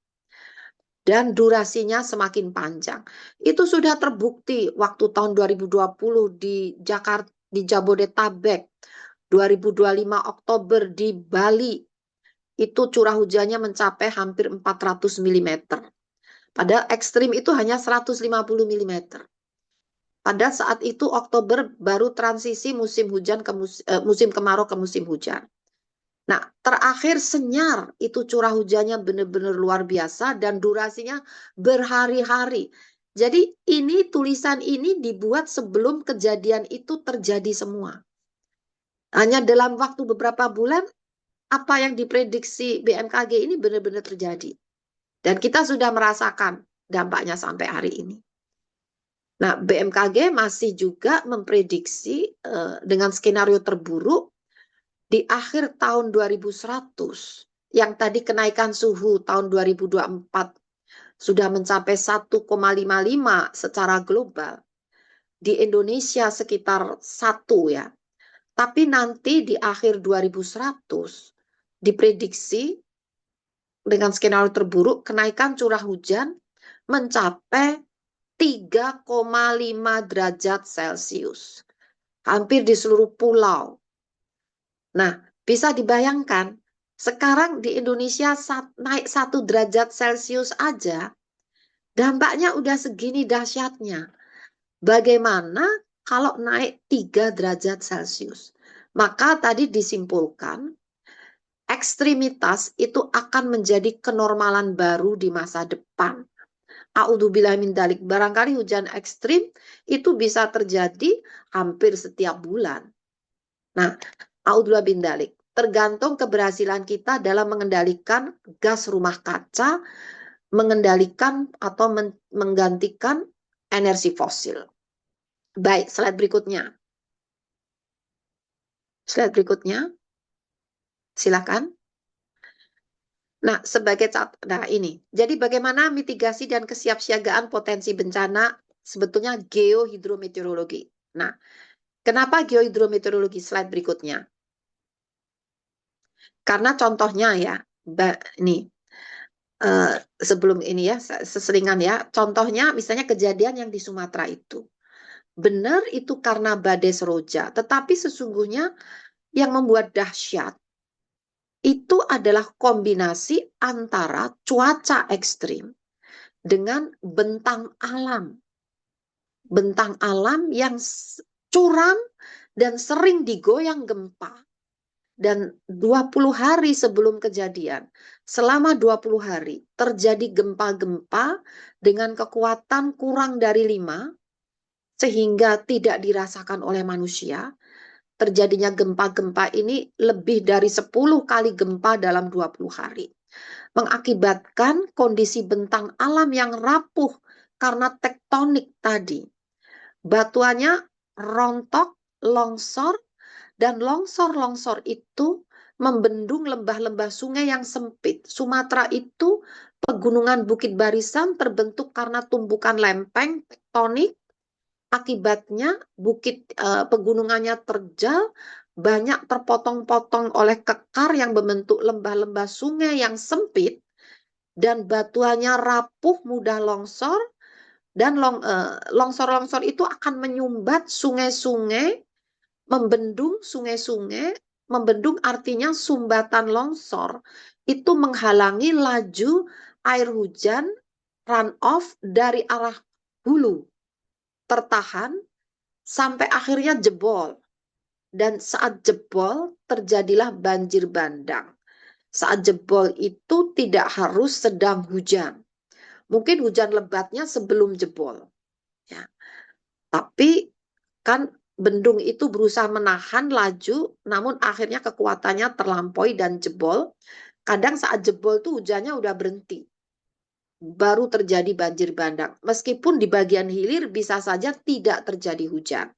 dan durasinya semakin panjang. Itu sudah terbukti waktu tahun 2020 di Jakarta, di Jabodetabek, 2025 Oktober di Bali, itu curah hujannya mencapai hampir 400 mm. Padahal ekstrim itu hanya 150 mm. Pada saat itu Oktober baru transisi musim hujan ke musim kemarau ke musim hujan. Nah, terakhir Senyar itu curah hujannya benar-benar luar biasa dan durasinya berhari-hari. Jadi ini tulisan ini dibuat sebelum kejadian itu terjadi semua. Hanya dalam waktu beberapa bulan apa yang diprediksi BMKG ini benar-benar terjadi. Dan kita sudah merasakan dampaknya sampai hari ini. Nah, BMKG masih juga memprediksi dengan skenario terburuk di akhir tahun 2100 yang tadi kenaikan suhu tahun 2024 sudah mencapai 1,55 secara global. Di Indonesia sekitar 1 ya. Tapi nanti di akhir 2100 diprediksi dengan skenario terburuk kenaikan curah hujan mencapai 3,5 derajat Celcius. Hampir di seluruh pulau. Nah, bisa dibayangkan, sekarang di Indonesia naik 1 derajat Celcius aja, dampaknya udah segini dahsyatnya. Bagaimana kalau naik 3 derajat Celcius? Maka tadi disimpulkan, ekstremitas itu akan menjadi kenormalan baru di masa depan. A'udzubillahi min dzalik. Barangkali hujan ekstrim itu bisa terjadi hampir setiap bulan. Nah, a'udzubillahi min dzalik. Tergantung keberhasilan kita dalam mengendalikan gas rumah kaca, mengendalikan atau menggantikan energi fosil. Baik, slide berikutnya. Slide berikutnya. Silakan. Nah, ini. Jadi bagaimana mitigasi dan kesiapsiagaan potensi bencana sebetulnya geohidrometeorologi. Nah, kenapa geohidrometeorologi? Slide berikutnya. Karena contohnya ya, ini sebelum ini ya, seseringan ya. Contohnya misalnya kejadian yang di Sumatera itu. Benar itu karena badai seroja, tetapi sesungguhnya yang membuat dahsyat itu adalah kombinasi antara cuaca ekstrim dengan bentang alam. Bentang alam yang curam dan sering digoyang gempa. Dan 20 hari sebelum kejadian, selama 20 hari terjadi gempa-gempa dengan kekuatan kurang dari 5, sehingga tidak dirasakan oleh manusia. Terjadinya gempa-gempa ini lebih dari 10 kali gempa dalam 20 hari. Mengakibatkan kondisi bentang alam yang rapuh karena tektonik tadi. Batuannya rontok, longsor, dan longsor-longsor itu membendung lembah-lembah sungai yang sempit. Sumatera itu pegunungan Bukit Barisan terbentuk karena tumbukan lempeng tektonik. Akibatnya pegunungannya terjal, banyak terpotong-potong oleh kekar yang membentuk lembah-lembah sungai yang sempit, dan batuannya rapuh, mudah longsor, dan longsor-longsor itu akan menyumbat sungai-sungai, membendung sungai-sungai. Membendung artinya sumbatan longsor, itu menghalangi laju air hujan runoff dari arah hulu. Tertahan sampai akhirnya jebol. Dan saat jebol terjadilah banjir bandang. Saat jebol itu tidak harus sedang hujan. Mungkin hujan lebatnya sebelum jebol. Ya. Tapi kan bendung itu berusaha menahan laju, namun akhirnya kekuatannya terlampaui dan jebol. Kadang saat jebol tuh hujannya udah berhenti. Baru terjadi banjir bandang. Meskipun di bagian hilir bisa saja tidak terjadi hujan.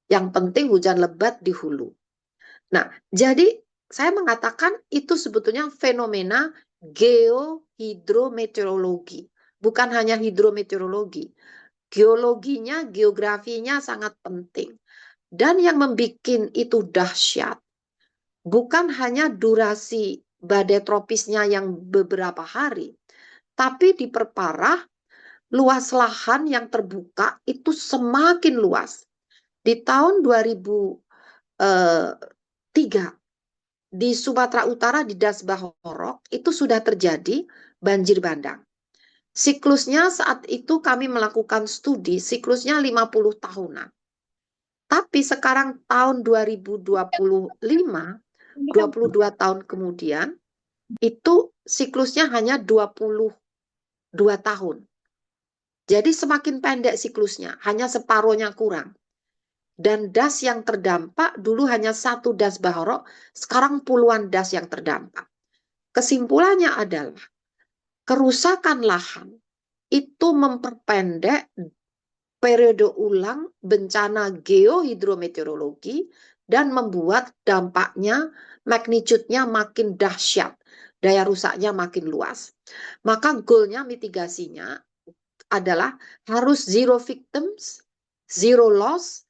Yang penting hujan lebat di hulu. Nah, jadi saya mengatakan itu sebetulnya fenomena geohidrometeorologi. Bukan hanya hidrometeorologi. Geologinya, geografinya sangat penting. Dan yang membuat itu dahsyat, bukan hanya durasi badai tropisnya yang beberapa hari, tapi diperparah luas lahan yang terbuka itu semakin luas. Di tahun 2003 di Sumatera Utara di Das Bahorok itu sudah terjadi banjir bandang. Siklusnya saat itu kami melakukan studi, siklusnya 50 tahunan. Tapi sekarang tahun 2025, 22 tahun kemudian, itu siklusnya hanya 22 tahun. Jadi semakin pendek siklusnya, hanya separuhnya kurang. Dan das yang terdampak dulu hanya 1 das Bahorok, sekarang puluhan das yang terdampak. Kesimpulannya adalah kerusakan lahan itu memperpendek periode ulang bencana geohidrometeorologi dan membuat dampaknya, magnitude-nya makin dahsyat, daya rusaknya makin luas. Maka goalnya, mitigasinya adalah harus zero victims, zero loss,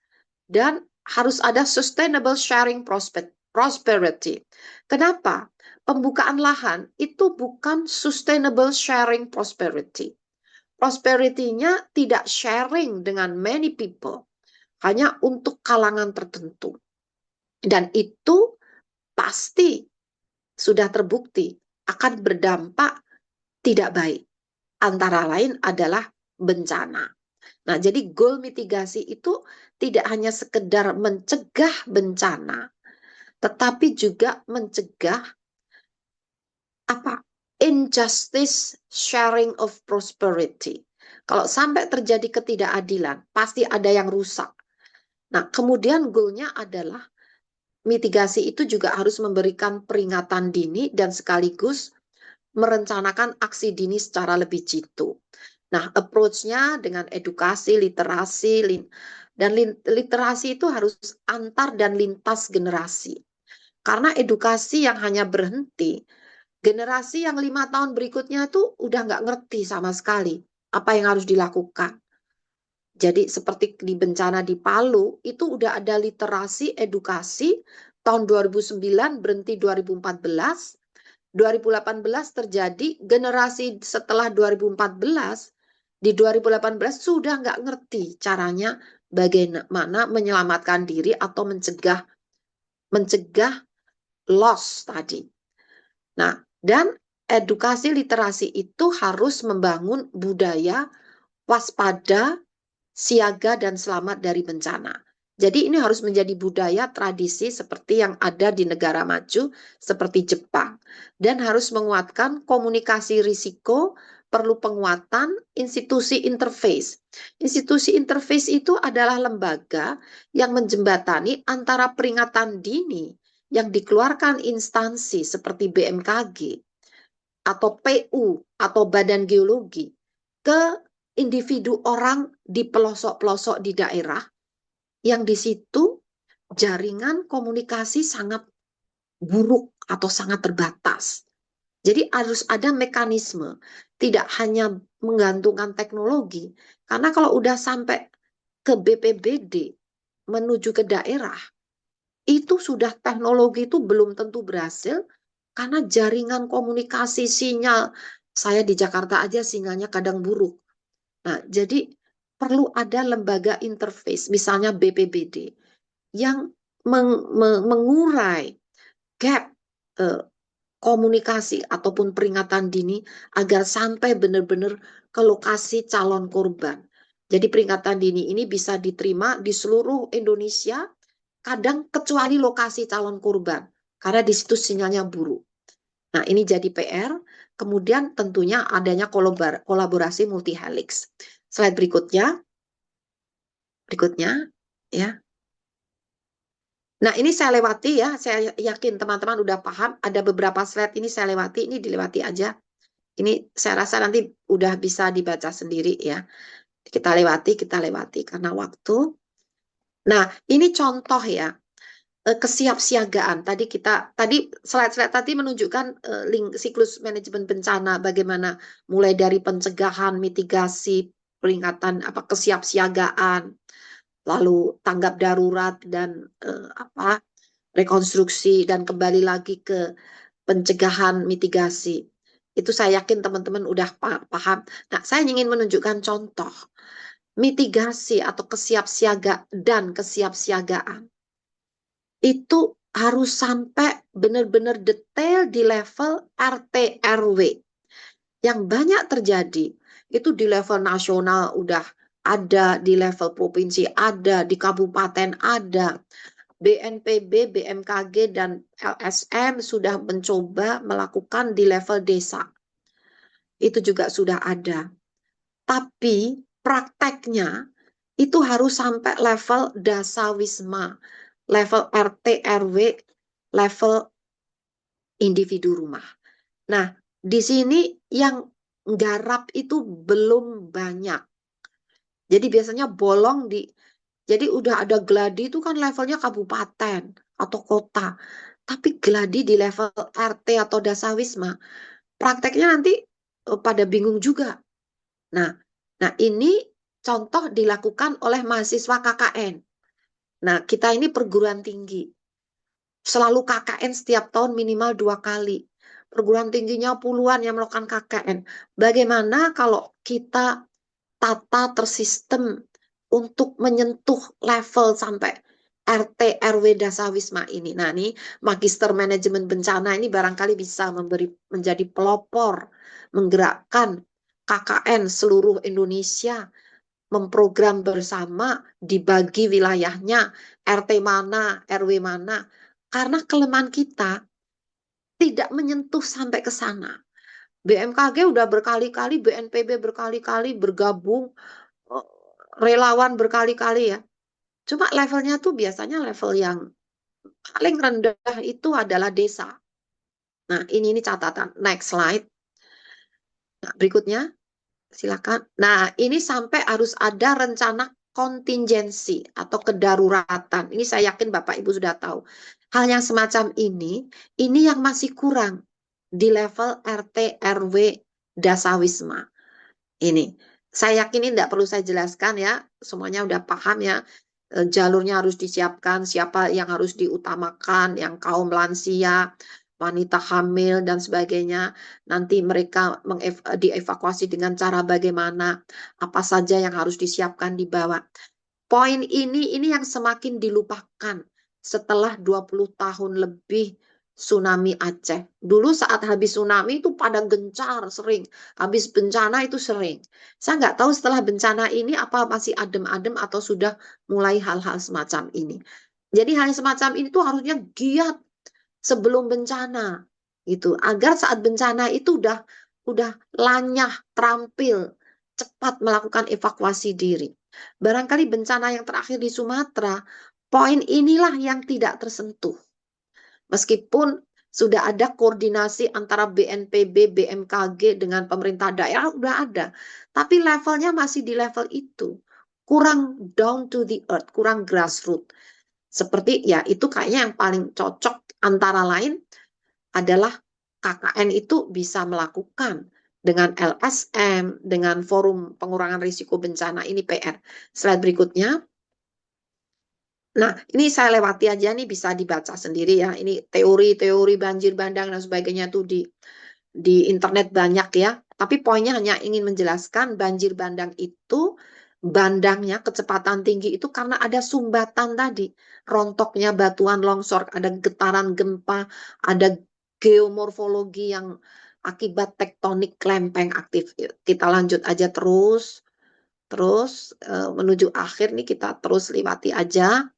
dan harus ada sustainable sharing prosperity. Kenapa? Pembukaan lahan itu bukan sustainable sharing prosperity. Prosperity-nya tidak sharing dengan many people, hanya untuk kalangan tertentu. Dan itu pasti sudah terbukti akan berdampak tidak baik. Antara lain adalah bencana. Nah, jadi goal mitigasi itu tidak hanya sekedar mencegah bencana, tetapi juga mencegah injustice sharing of prosperity. Kalau sampai terjadi ketidakadilan, pasti ada yang rusak. Nah, kemudian goalnya adalah mitigasi itu juga harus memberikan peringatan dini dan sekaligus merencanakan aksi dini secara lebih jitu. Nah, approach-nya dengan edukasi, literasi, dan literasi itu harus antar dan lintas generasi. Karena edukasi yang hanya berhenti, generasi yang 5 tahun berikutnya itu udah nggak ngerti sama sekali apa yang harus dilakukan. Jadi seperti di bencana di Palu, itu udah ada literasi, edukasi, tahun 2009 berhenti 2014, 2018 terjadi, generasi setelah 2014, di 2018 sudah nggak ngerti caranya bagaimana menyelamatkan diri atau mencegah loss tadi. Nah, dan edukasi literasi itu harus membangun budaya waspada, siaga, dan selamat dari bencana. Jadi ini harus menjadi budaya tradisi seperti yang ada di negara maju seperti Jepang. Dan harus menguatkan komunikasi risiko, perlu penguatan institusi interface. Institusi interface itu adalah lembaga yang menjembatani antara peringatan dini yang dikeluarkan instansi seperti BMKG atau PU atau Badan Geologi ke individu orang di pelosok-pelosok di daerah yang di situ jaringan komunikasi sangat buruk atau sangat terbatas. Jadi harus ada mekanisme, tidak hanya menggantungkan teknologi, karena kalau udah sampai ke BPBD menuju ke daerah, itu sudah teknologi itu belum tentu berhasil karena jaringan komunikasi sinyal, saya di Jakarta aja sinyalnya kadang buruk. Nah, jadi perlu ada lembaga interface, misalnya BPBD, yang mengurai gap komunikasi ataupun peringatan dini agar sampai benar-benar ke lokasi calon korban. Jadi peringatan dini ini bisa diterima di seluruh Indonesia, kadang kecuali lokasi calon korban, karena di situ sinyalnya buruk. Nah, ini jadi PR. Kemudian tentunya adanya kolaborasi multi helix. Slide berikutnya ya. Nah, ini saya lewati ya, saya yakin teman-teman udah paham, ada beberapa slide ini saya lewati, ini dilewati aja. Ini saya rasa nanti udah bisa dibaca sendiri ya. Kita lewati karena waktu. Nah, ini contoh ya, kesiapsiagaan. Tadi slide-slide tadi menunjukkan link siklus manajemen bencana, bagaimana mulai dari pencegahan, mitigasi, peringatan, kesiapsiagaan, lalu tanggap darurat dan rekonstruksi dan kembali lagi ke pencegahan mitigasi. Itu saya yakin teman-teman udah paham. Nah, saya ingin menunjukkan contoh mitigasi atau kesiapsiagaan. Itu harus sampai benar-benar detail di level RT RW. Yang banyak terjadi itu di level nasional udah ada, di level provinsi ada, di kabupaten ada. BNPB, BMKG, dan LSM sudah mencoba melakukan di level desa. Itu juga sudah ada. Tapi prakteknya itu harus sampai level dasawisma, level RT, RW, level individu rumah. Nah, di sini yang nggarap itu belum banyak. Jadi biasanya bolong jadi udah ada gladi itu kan levelnya kabupaten atau kota. Tapi gladi di level RT atau dasawisma, prakteknya nanti pada bingung juga. Nah, ini contoh dilakukan oleh mahasiswa KKN. Nah, kita ini perguruan tinggi. Selalu KKN setiap tahun minimal 2 kali. Perguruan tingginya puluhan yang melakukan KKN. Bagaimana kalau kita tata tersistem untuk menyentuh level sampai RT, RW, dasawisma ini. Nah, ini Magister Manajemen Bencana ini barangkali bisa menjadi pelopor, menggerakkan KKN seluruh Indonesia, memprogram bersama, dibagi wilayahnya, RT mana, RW mana. Karena kelemahan kita tidak menyentuh sampai ke sana. BMKG udah berkali-kali, BNPB berkali-kali bergabung, relawan berkali-kali ya. Cuma levelnya tuh biasanya level yang paling rendah itu adalah desa. Nah, ini catatan. Next slide. Nah, berikutnya, silakan. Nah, ini sampai harus ada rencana kontingensi atau kedaruratan. Ini saya yakin Bapak Ibu sudah tahu. Hal yang semacam ini yang masih kurang di level RT, RW, dasawisma. Ini, saya yakin ini tidak perlu saya jelaskan ya, semuanya udah paham ya. Jalurnya harus disiapkan, siapa yang harus diutamakan, yang kaum lansia, wanita hamil, dan sebagainya. Nanti mereka dievakuasi dengan cara bagaimana, apa saja yang harus disiapkan di bawah. Poin ini yang semakin dilupakan setelah 20 tahun lebih tsunami Aceh. Dulu saat habis tsunami itu pada gencar sering, habis bencana itu sering. Saya nggak tahu setelah bencana ini apa masih adem-adem atau sudah mulai hal-hal semacam ini. Jadi hal semacam ini tuh harusnya giat sebelum bencana gitu, agar saat bencana itu udah lanyah, terampil, cepat melakukan evakuasi diri. Barangkali bencana yang terakhir di Sumatera, poin inilah yang tidak tersentuh. Meskipun sudah ada koordinasi antara BNPB, BMKG dengan pemerintah daerah, udah ada. Tapi levelnya masih di level itu. Kurang down to the earth, kurang grassroots. Seperti ya itu kayaknya yang paling cocok antara lain adalah KKN itu bisa melakukan dengan LSM, dengan forum pengurangan risiko bencana, ini PR. Slide berikutnya. Nah, ini saya lewati aja nih, bisa dibaca sendiri ya. Ini teori-teori banjir bandang dan sebagainya tuh di internet banyak ya. Tapi poinnya hanya ingin menjelaskan banjir bandang itu, bandangnya kecepatan tinggi itu karena ada sumbatan tadi. Rontoknya batuan longsor, ada getaran gempa, ada geomorfologi yang akibat tektonik lempeng aktif. Kita lanjut aja terus menuju akhir nih, kita terus lewati aja.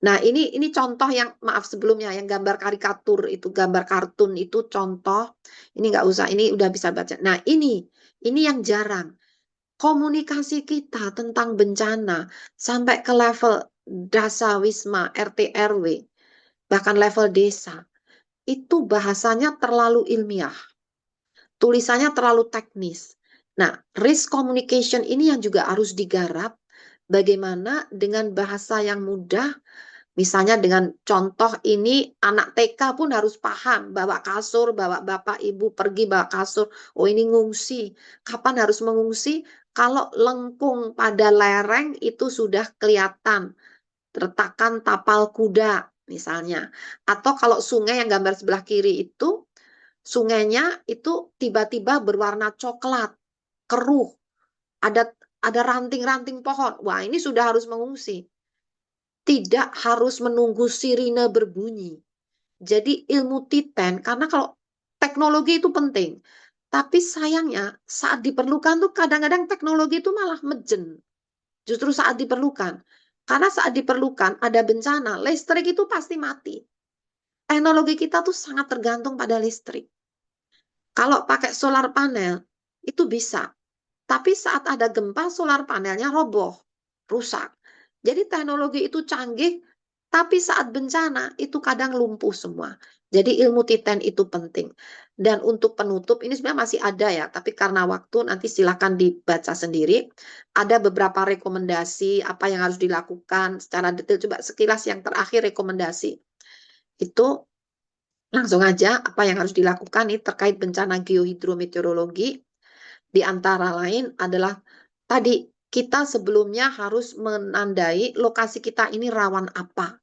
Nah, ini contoh yang, maaf sebelumnya, yang gambar karikatur itu, gambar kartun itu contoh. Ini nggak usah, ini udah bisa baca. Nah, ini yang jarang. Komunikasi kita tentang bencana sampai ke level dasawisma, RT, RW, bahkan level desa, itu bahasanya terlalu ilmiah. Tulisannya terlalu teknis. Nah, risk communication ini yang juga harus digarap. Bagaimana dengan bahasa yang mudah. Misalnya dengan contoh ini, anak TK pun harus paham, bawa kasur, bawa bapak ibu pergi bawa kasur, oh ini ngungsi. Kapan harus mengungsi? Kalau lengkung pada lereng itu sudah kelihatan, retakan tapal kuda misalnya. Atau kalau sungai yang gambar sebelah kiri itu, sungainya itu tiba-tiba berwarna coklat, keruh, ada ranting-ranting pohon. Wah, ini sudah harus mengungsi. Tidak harus menunggu sirine berbunyi. Jadi ilmu T10, karena kalau teknologi itu penting. Tapi sayangnya saat diperlukan tuh kadang-kadang teknologi itu malah mejen. Justru saat diperlukan. Karena saat diperlukan ada bencana, listrik itu pasti mati. Teknologi kita tuh sangat tergantung pada listrik. Kalau pakai solar panel itu bisa. Tapi saat ada gempa, solar panelnya roboh, rusak. Jadi teknologi itu canggih, tapi saat bencana itu kadang lumpuh semua. Jadi ilmu Titan itu penting. Dan untuk penutup, ini sebenarnya masih ada ya, tapi karena waktu nanti silakan dibaca sendiri. Ada beberapa rekomendasi apa yang harus dilakukan secara detail. Coba sekilas yang terakhir rekomendasi. Itu langsung aja apa yang harus dilakukan ini terkait bencana geohidrometeorologi. Di antara lain adalah tadi kita sebelumnya harus menandai lokasi kita ini rawan apa.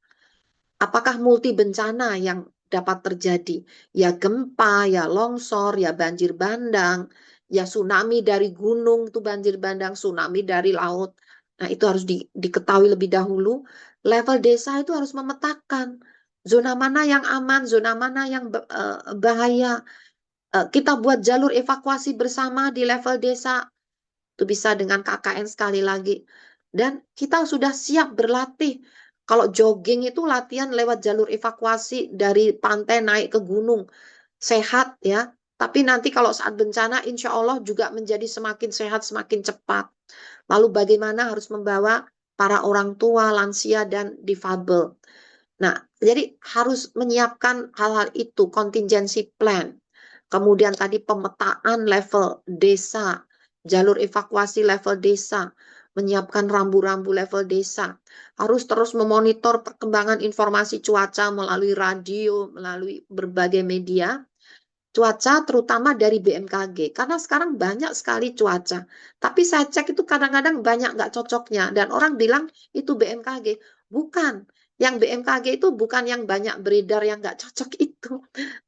Apakah multi bencana yang dapat terjadi? Ya gempa, ya longsor, ya banjir bandang, ya tsunami dari gunung itu banjir bandang, tsunami dari laut. Nah itu harus diketahui lebih dahulu. Level desa itu harus memetakan zona mana yang aman, zona mana yang bahaya. Kita buat jalur evakuasi bersama di level desa. Itu bisa dengan KKN sekali lagi. Dan kita sudah siap berlatih. Kalau jogging itu latihan lewat jalur evakuasi dari pantai naik ke gunung. Sehat ya. Tapi nanti kalau saat bencana insya Allah juga menjadi semakin sehat, semakin cepat. Lalu bagaimana harus membawa para orang tua, lansia, dan difabel. Nah, jadi harus menyiapkan hal-hal itu, contingency plan. Kemudian tadi pemetaan level desa, jalur evakuasi level desa, menyiapkan rambu-rambu level desa. Harus terus memonitor perkembangan informasi cuaca melalui radio, melalui berbagai media. Cuaca terutama dari BMKG, karena sekarang banyak sekali cuaca. Tapi saya cek itu kadang-kadang banyak nggak cocoknya. Dan orang bilang itu BMKG. Bukan. Yang BMKG itu bukan yang banyak beredar yang nggak cocok itu.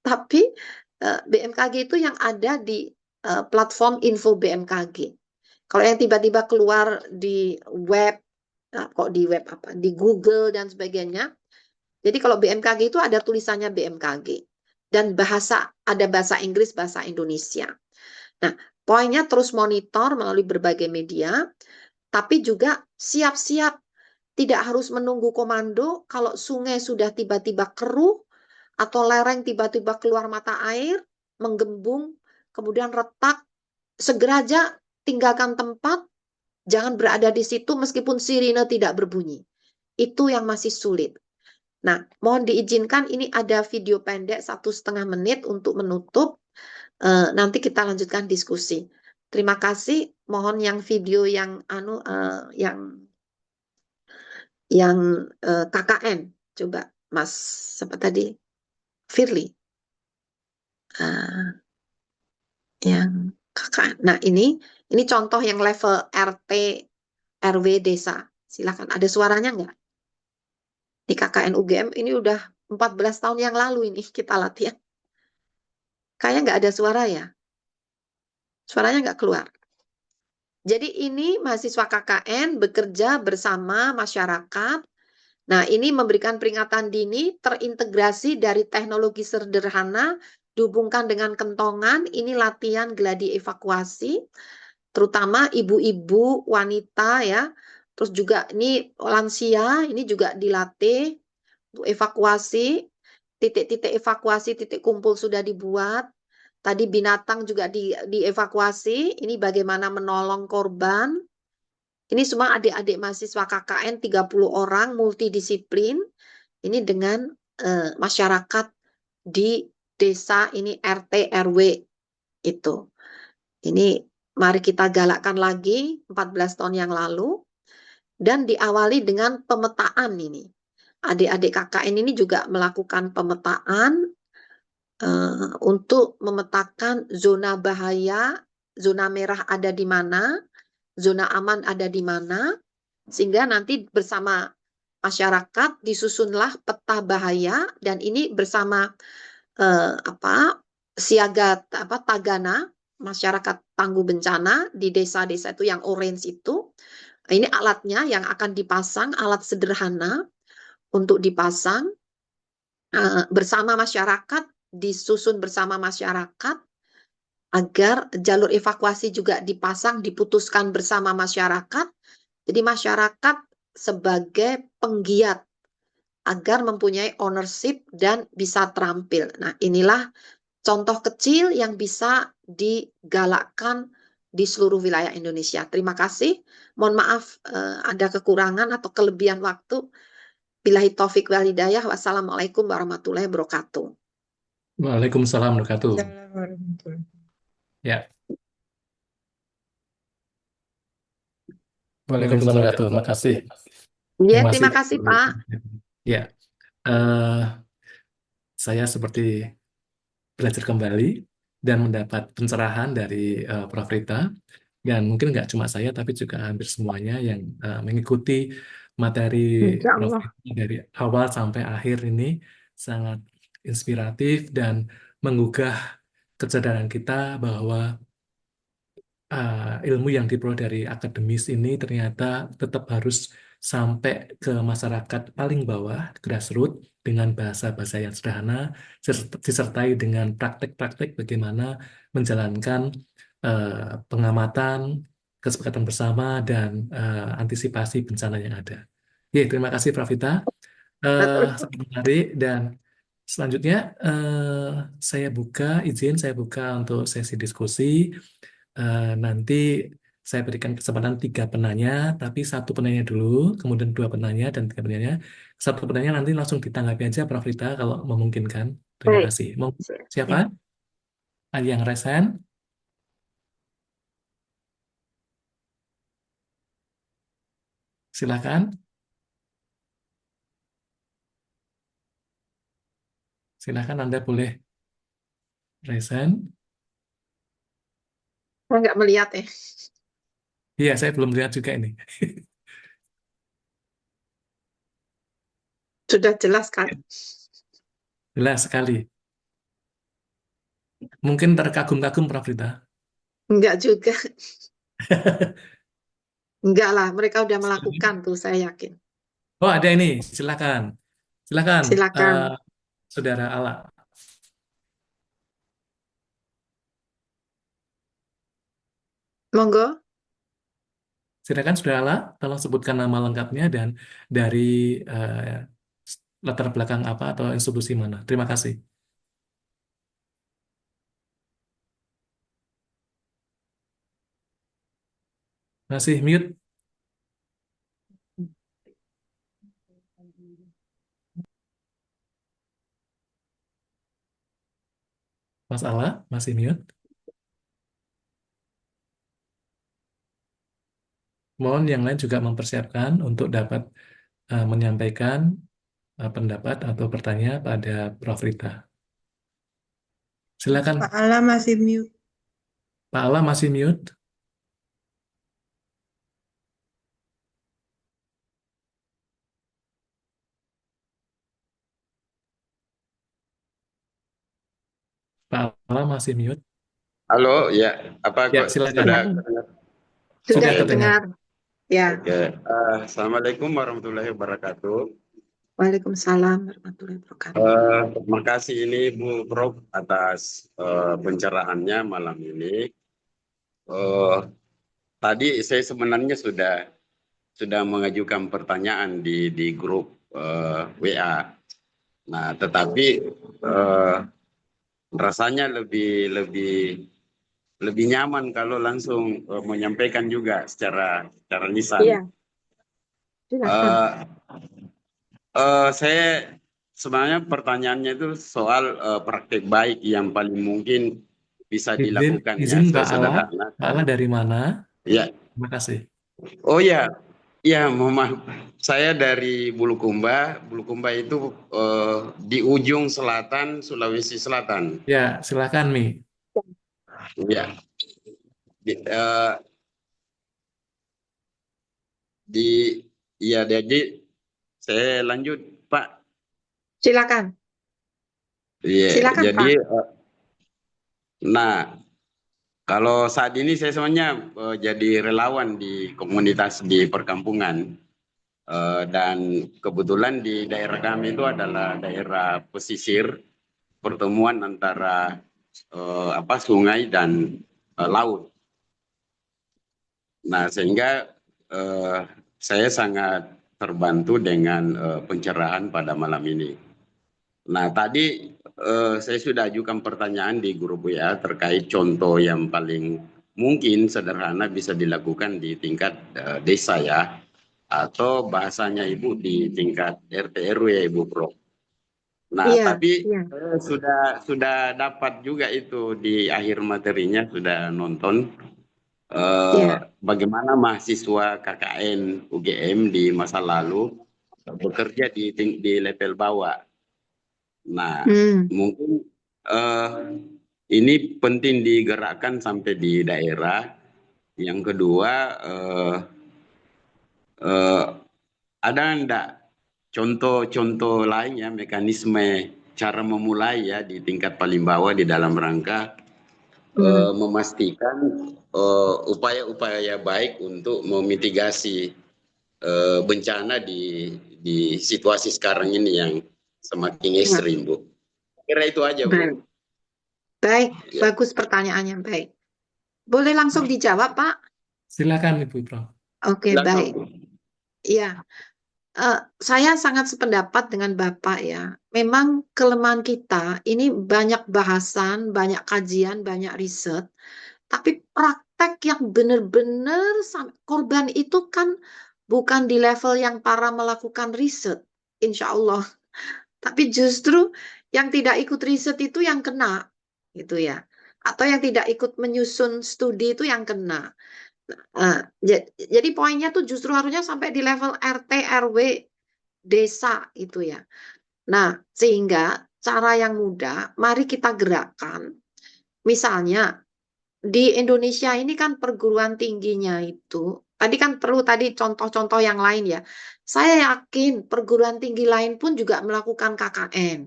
Tapi BMKG itu yang ada di platform info BMKG. Kalau yang tiba-tiba keluar di web, kok di web apa? Di Google dan sebagainya. Jadi kalau BMKG itu ada tulisannya BMKG. Dan ada bahasa Inggris, bahasa Indonesia. Nah, poinnya terus monitor melalui berbagai media, tapi juga siap-siap. Tidak harus menunggu komando kalau sungai sudah tiba-tiba keruh, atau lereng tiba-tiba keluar mata air, menggembung, kemudian retak, segera aja tinggalkan tempat, jangan berada di situ meskipun sirine tidak berbunyi. Itu yang masih sulit. Nah, mohon diizinkan ini ada video pendek 1,5 menit untuk menutup. Nanti kita lanjutkan diskusi. Terima kasih. Mohon yang video yang KKN. Coba Mas siapa tadi? Firly. Yang KKN. Nah, ini contoh yang level RT RW desa. Silakan. Ada suaranya nggak? Di KKN UGM ini udah 14 tahun yang lalu ini kita latihan. Kayaknya nggak ada suara ya. Suaranya nggak keluar. Jadi ini mahasiswa KKN bekerja bersama masyarakat. Nah, ini memberikan peringatan dini terintegrasi dari teknologi sederhana dihubungkan dengan kentongan. Ini latihan gladi evakuasi, terutama ibu-ibu, wanita ya. Terus juga ini lansia, ini juga dilatih untuk evakuasi. Titik-titik evakuasi, titik kumpul sudah dibuat. Tadi binatang juga dievakuasi. Ini bagaimana menolong korban. Ini semua adik-adik mahasiswa KKN 30 orang multidisiplin. Ini dengan masyarakat di desa ini RT RW itu. Ini mari kita galakkan lagi 14 tahun yang lalu dan diawali dengan pemetaan ini. Adik-adik KKN ini juga melakukan pemetaan untuk memetakan zona bahaya, zona merah ada di mana, zona aman ada di mana, sehingga nanti bersama masyarakat disusunlah peta bahaya dan ini bersama siaga tagana masyarakat tangguh bencana di desa-desa itu yang orange itu. Ini alatnya yang akan dipasang, alat sederhana untuk dipasang bersama masyarakat, disusun bersama masyarakat. agar jalur evakuasi juga dipasang, diputuskan bersama masyarakat. Jadi masyarakat sebagai penggiat agar mempunyai ownership dan bisa terampil. Nah, inilah contoh kecil yang bisa digalakkan di seluruh wilayah Indonesia. Terima kasih. Mohon maaf ada kekurangan atau kelebihan waktu. Billahi taufik wal hidayah. Wassalamualaikum warahmatullahi wabarakatuh. Waalaikumsalam warahmatullahi wabarakatuh. Assalamualaikum warahmatullahi wabarakatuh. Ya, Waalaikumsalam warahmatullahi wabarakatuh. Makasih. Ya, Terima terima kasih. kasih Pak. Ya, saya seperti belajar kembali dan mendapat pencerahan dari Prof. Rita. Dan mungkin nggak cuma saya, tapi juga hampir semuanya yang mengikuti materi Insya Prof. Allah. Rita dari awal sampai akhir ini sangat inspiratif dan menggugah kesadaran kita bahwa ilmu yang diperoleh dari akademis ini ternyata tetap harus sampai ke masyarakat paling bawah, grassroots, dengan bahasa-bahasa yang sederhana, disertai dengan praktek-praktek bagaimana menjalankan pengamatan, kesepakatan bersama, dan antisipasi bencana yang ada. Oke, terima kasih Prof. Vita. Sangat menarik, dan selanjutnya saya buka untuk sesi diskusi. Nanti saya berikan kesempatan 3 penanya, tapi 1 penanya dulu, kemudian 2 penanya, dan 3 penanya. 1 penanya nanti langsung ditanggapi aja Prof. Rita kalau memungkinkan. Terima Baik. kasih. Mau siapa? Ya. Ada yang resen? Silakan. Silakan Anda boleh resen. Saya nggak melihat ya. Iya, saya belum lihat juga ini. Sudah jelas kan? Jelas sekali. Mungkin terkagum-kagum Prof. Rita. Enggak juga. Enggak lah, mereka udah melakukan tuh, saya yakin. Oh, ada ini. Silakan. Silakan, Silakan. Saudara Ala. Monggo. Silakan Saudara Ala, tolong sebutkan nama lengkapnya dan dari latar belakang apa atau institusi mana. Terima kasih. Masih mute, Mas Ala, masih mute. Mohon yang lain juga mempersiapkan untuk dapat menyampaikan pendapat atau pertanyaan pada Prof. Rita. Silakan, Pak Ala masih mute. Pak Ala masih mute. Pak Ala masih mute. Halo, ya, apa Ya, kok silakan. sudah? Sudah Sudah terdengar. terdengar. Ya. Oke. Assalamualaikum warahmatullahi wabarakatuh. Waalaikumsalam warahmatullahi wabarakatuh. Terima kasih ini Bu Prof atas pencerahannya malam ini. Tadi saya sebenarnya sudah mengajukan pertanyaan di grup WA. Nah, tetapi rasanya lebih nyaman kalau langsung menyampaikan juga secara lisan. Iya. Silakan. Saya sebenarnya pertanyaannya itu soal praktek baik yang paling mungkin bisa dilakukan Izin ya. Pak Ala. Sederhana. Pak Ala dari mana? Ya. Terima kasih. Oh ya, ya, mohon maaf. Saya dari Bulukumba. Bulukumba itu di ujung selatan Sulawesi Selatan. Ya, silakan Mi. Ya. Jadi saya lanjut Pak. Silakan. Iya, Silakan jadi Pak. nah, kalau saat ini saya sebenarnya jadi relawan di komunitas di perkampungan. Dan kebetulan di daerah kami itu adalah daerah pesisir, pertemuan antara sungai dan laut. Nah, sehingga saya sangat terbantu dengan pencerahan pada malam ini. Nah, tadi saya sudah ajukan pertanyaan di grup WA terkait contoh yang paling mungkin sederhana bisa dilakukan di tingkat desa ya, atau bahasanya Ibu di tingkat RT RW ya Ibu Prof. Nah, Iya, tapi iya. sudah dapat juga itu di akhir materinya, sudah nonton Iya. bagaimana mahasiswa KKN UGM di masa lalu bekerja di level bawah. Nah, mungkin ini penting digerakkan sampai di daerah. Yang kedua, ada enggak contoh-contoh lain ya, mekanisme cara memulai ya di tingkat paling bawah di dalam rangka memastikan upaya-upaya baik untuk memitigasi bencana di situasi sekarang ini yang semakin ekstrim, Bu. Kira itu aja, Bu. Baik, baik, Ya. bagus pertanyaannya, baik. Boleh langsung dijawab, Pak? Silakan Ibu Prof. Oke, Silakan, baik. Bu. Iya, saya sangat sependapat dengan Bapak ya. Memang kelemahan kita ini banyak bahasan, banyak kajian, banyak riset, tapi praktek yang benar-benar korban itu kan bukan di level yang para melakukan riset, insya Allah. Tapi justru yang tidak ikut riset itu yang kena, gitu ya. Atau yang tidak ikut menyusun studi itu yang kena. Jadi poinnya tuh justru harusnya sampai di level RT, RW, desa itu ya. Nah, sehingga cara yang mudah, mari kita gerakkan. Misalnya, di Indonesia ini kan perguruan tingginya itu, tadi kan perlu tadi contoh-contoh yang lain ya. Saya yakin perguruan tinggi lain pun juga melakukan KKN.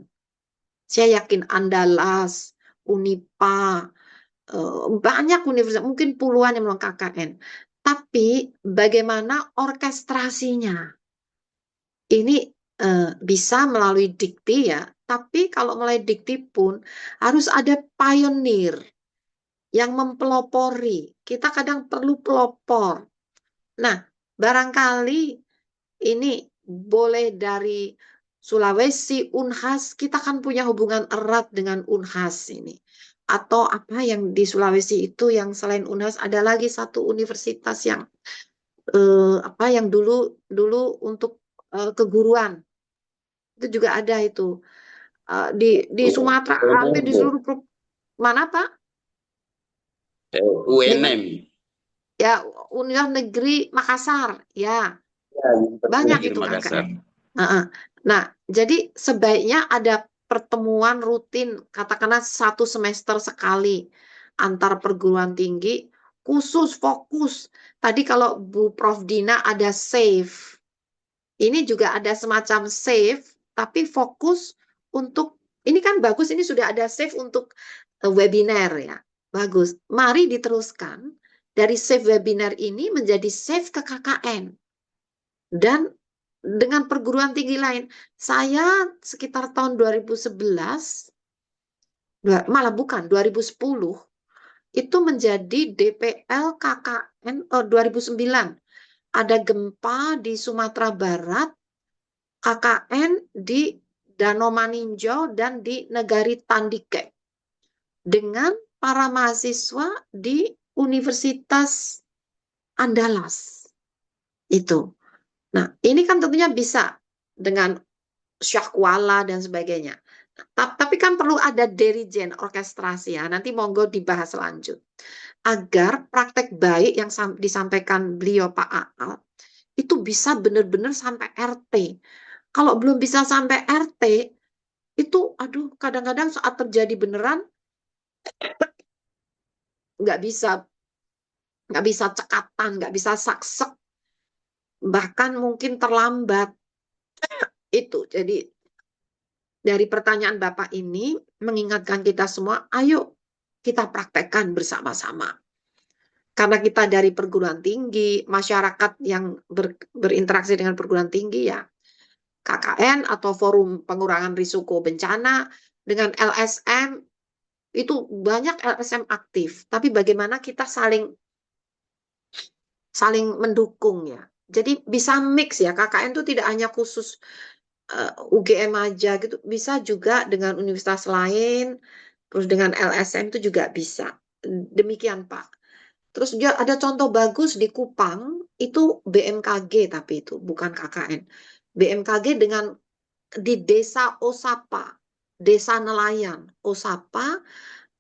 Saya yakin Andalas, Unipa, banyak universitas, mungkin puluhan yang melakukan KKN. Tapi bagaimana orkestrasinya? Ini bisa melalui dikti ya, tapi kalau melalui dikti pun harus ada pionir yang mempelopori. Kita kadang perlu pelopor. Nah, barangkali ini boleh dari Sulawesi, Unhas, kita kan punya hubungan erat dengan Unhas ini. Atau apa yang di Sulawesi itu yang selain Unhas ada lagi satu universitas yang yang dulu untuk keguruan. Itu juga ada itu. Di Sumatera hampir di seluruh mana Pak? UNM. Ya, Universitas Negeri Makassar, ya. Ya, Banyak Negeri itu Makassar. KKN. Nah, jadi sebaiknya ada pertemuan rutin, katakanlah 1 semester sekali antar perguruan tinggi, khusus fokus. Tadi kalau Bu Prof Dina ada SAFE, ini juga ada semacam SAFE, tapi fokus untuk, ini kan bagus, ini sudah ada SAFE untuk webinar ya, bagus. Mari diteruskan dari SAFE webinar ini menjadi SAFE ke KKN. Dan dengan perguruan tinggi lain, saya sekitar tahun 2011, malah bukan, 2010, itu menjadi DPL KKN 2009. Ada gempa di Sumatera Barat, KKN di Danau Maninjau dan di Negari Tandike. Dengan para mahasiswa di Universitas Andalas. Itu. Nah, ini kan tentunya bisa dengan syahkuala dan sebagainya. Tapi kan perlu ada dirijen orkestrasi ya. Nanti monggo dibahas lanjut. Agar praktek baik yang disampaikan beliau Pak Aal itu bisa benar-benar sampai RT. Kalau belum bisa sampai RT, itu aduh kadang-kadang saat terjadi beneran nggak bisa cekatan, nggak bisa saksek, bahkan mungkin terlambat. Itu jadi dari pertanyaan Bapak ini mengingatkan kita semua, ayo kita praktekkan bersama-sama. Karena kita dari perguruan tinggi, masyarakat yang berinteraksi dengan perguruan tinggi ya, KKN atau Forum Pengurangan Risiko Bencana, dengan LSM, itu banyak LSM aktif, tapi bagaimana kita saling mendukung ya. Jadi bisa mix ya, KKN itu tidak hanya khusus UGM aja gitu, bisa juga dengan universitas lain, terus dengan LSM itu juga bisa. Demikian Pak. Terus juga ada contoh bagus di Kupang, itu BMKG tapi itu bukan KKN. BMKG dengan di desa Osapa, desa nelayan Osapa,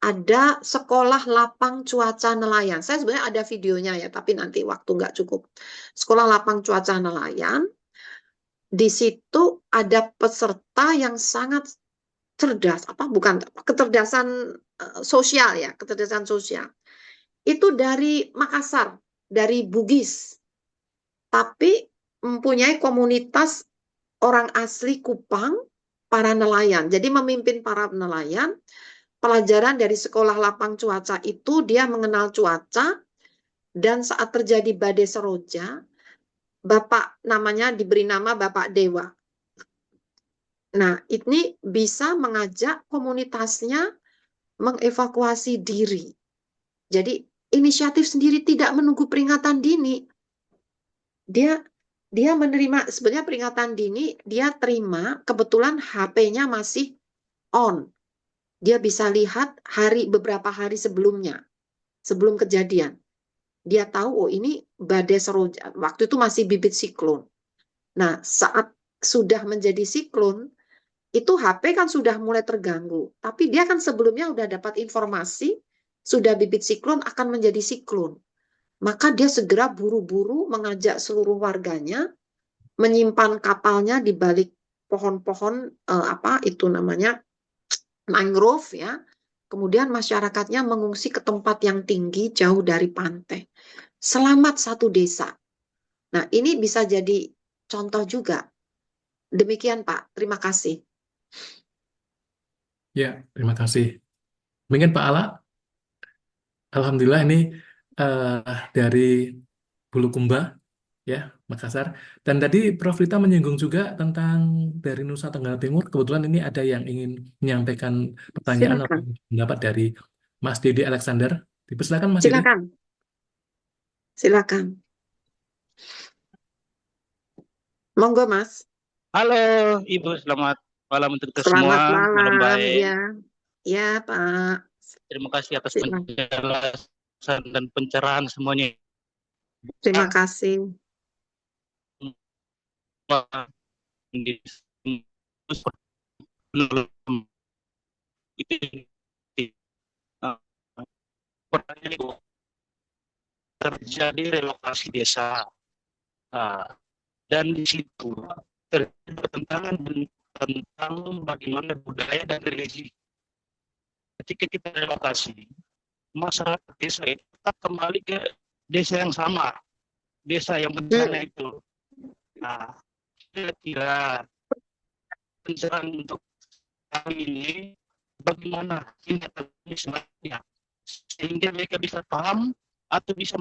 ada sekolah lapang cuaca nelayan. Saya sebenarnya ada videonya ya, tapi nanti waktu nggak cukup. Sekolah lapang cuaca nelayan, di situ ada peserta yang sangat cerdas, bukan kecerdasan sosial ya, kecerdasan sosial. Itu dari Makassar, dari Bugis, tapi mempunyai komunitas orang asli Kupang, para nelayan. Jadi memimpin para nelayan, pelajaran dari sekolah lapang cuaca itu dia mengenal cuaca, dan saat terjadi badai seroja, Bapak namanya diberi nama Bapak Dewa. Nah, ini bisa mengajak komunitasnya mengevakuasi diri. Jadi inisiatif sendiri, tidak menunggu peringatan dini. Dia menerima sebenarnya peringatan dini, dia terima, kebetulan HP-nya masih on. Dia bisa lihat beberapa hari sebelumnya, sebelum kejadian. Dia tahu, oh ini badai seroja. Waktu itu masih bibit siklon. Nah, saat sudah menjadi siklon, itu HP kan sudah mulai terganggu. Tapi dia kan sebelumnya sudah dapat informasi, sudah bibit siklon akan menjadi siklon. Maka dia segera buru-buru mengajak seluruh warganya menyimpan kapalnya di balik pohon-pohon itu namanya mangrove ya. Kemudian masyarakatnya mengungsi ke tempat yang tinggi jauh dari pantai. Selamat satu desa. Nah, ini bisa jadi contoh juga. Demikian Pak, terima kasih. Ya, terima kasih. Mungkin Pak Ala, alhamdulillah ini dari Bulukumba, ya, Makassar. Dan tadi Prof. Rita menyinggung juga tentang dari Nusa Tenggara Timur. Kebetulan ini ada yang ingin menyampaikan pertanyaan atau Silakan, pendapat dari Mas Dede Alexander. Dipersilakan Mas Dede. silakan, silakan. Monggo Mas. Halo Ibu, selamat malam untuk kita Selamat semua. Malam malam baik. ya. Ya Pak. Terima kasih atas Silakan. penjelasan dan pencerahan semuanya. Terima kasih. Itu pertanyaan Ibu, terjadi relokasi desa. Dan di situ terjadi pertentangan tentang bagaimana budaya dan religi. Ketika kita relokasi, masyarakat desa itu tetap kembali ke desa yang sama, desa yang bencana itu. Nah, kira-kira pencerahan untuk kami ini bagaimana tindakannya selanjutnya, sehingga mereka bisa paham atau bisa.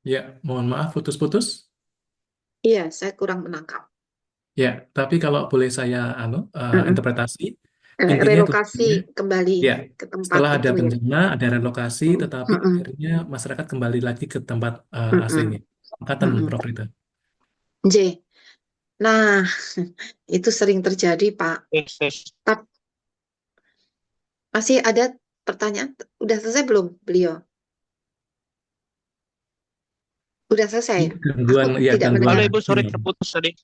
Ya, mohon maaf putus-putus. Iya, saya kurang menangkap. Ya, tapi kalau boleh saya interpretasi, intinya Relokasi tujuannya, kembali ya, ke tempat setelah ada itu ya. bencana, ada relokasi, tetapi akhirnya masyarakat kembali lagi ke tempat aslinya. Angkatan Prof. Rita. J. Nah, itu sering terjadi, Pak. Masih ada pertanyaan? Udah selesai belum, beliau? Udah selesai ya? Gangguan, Aku ya, tidak gangguan. Halo mendengar. Ibu, sorry terputus tadi.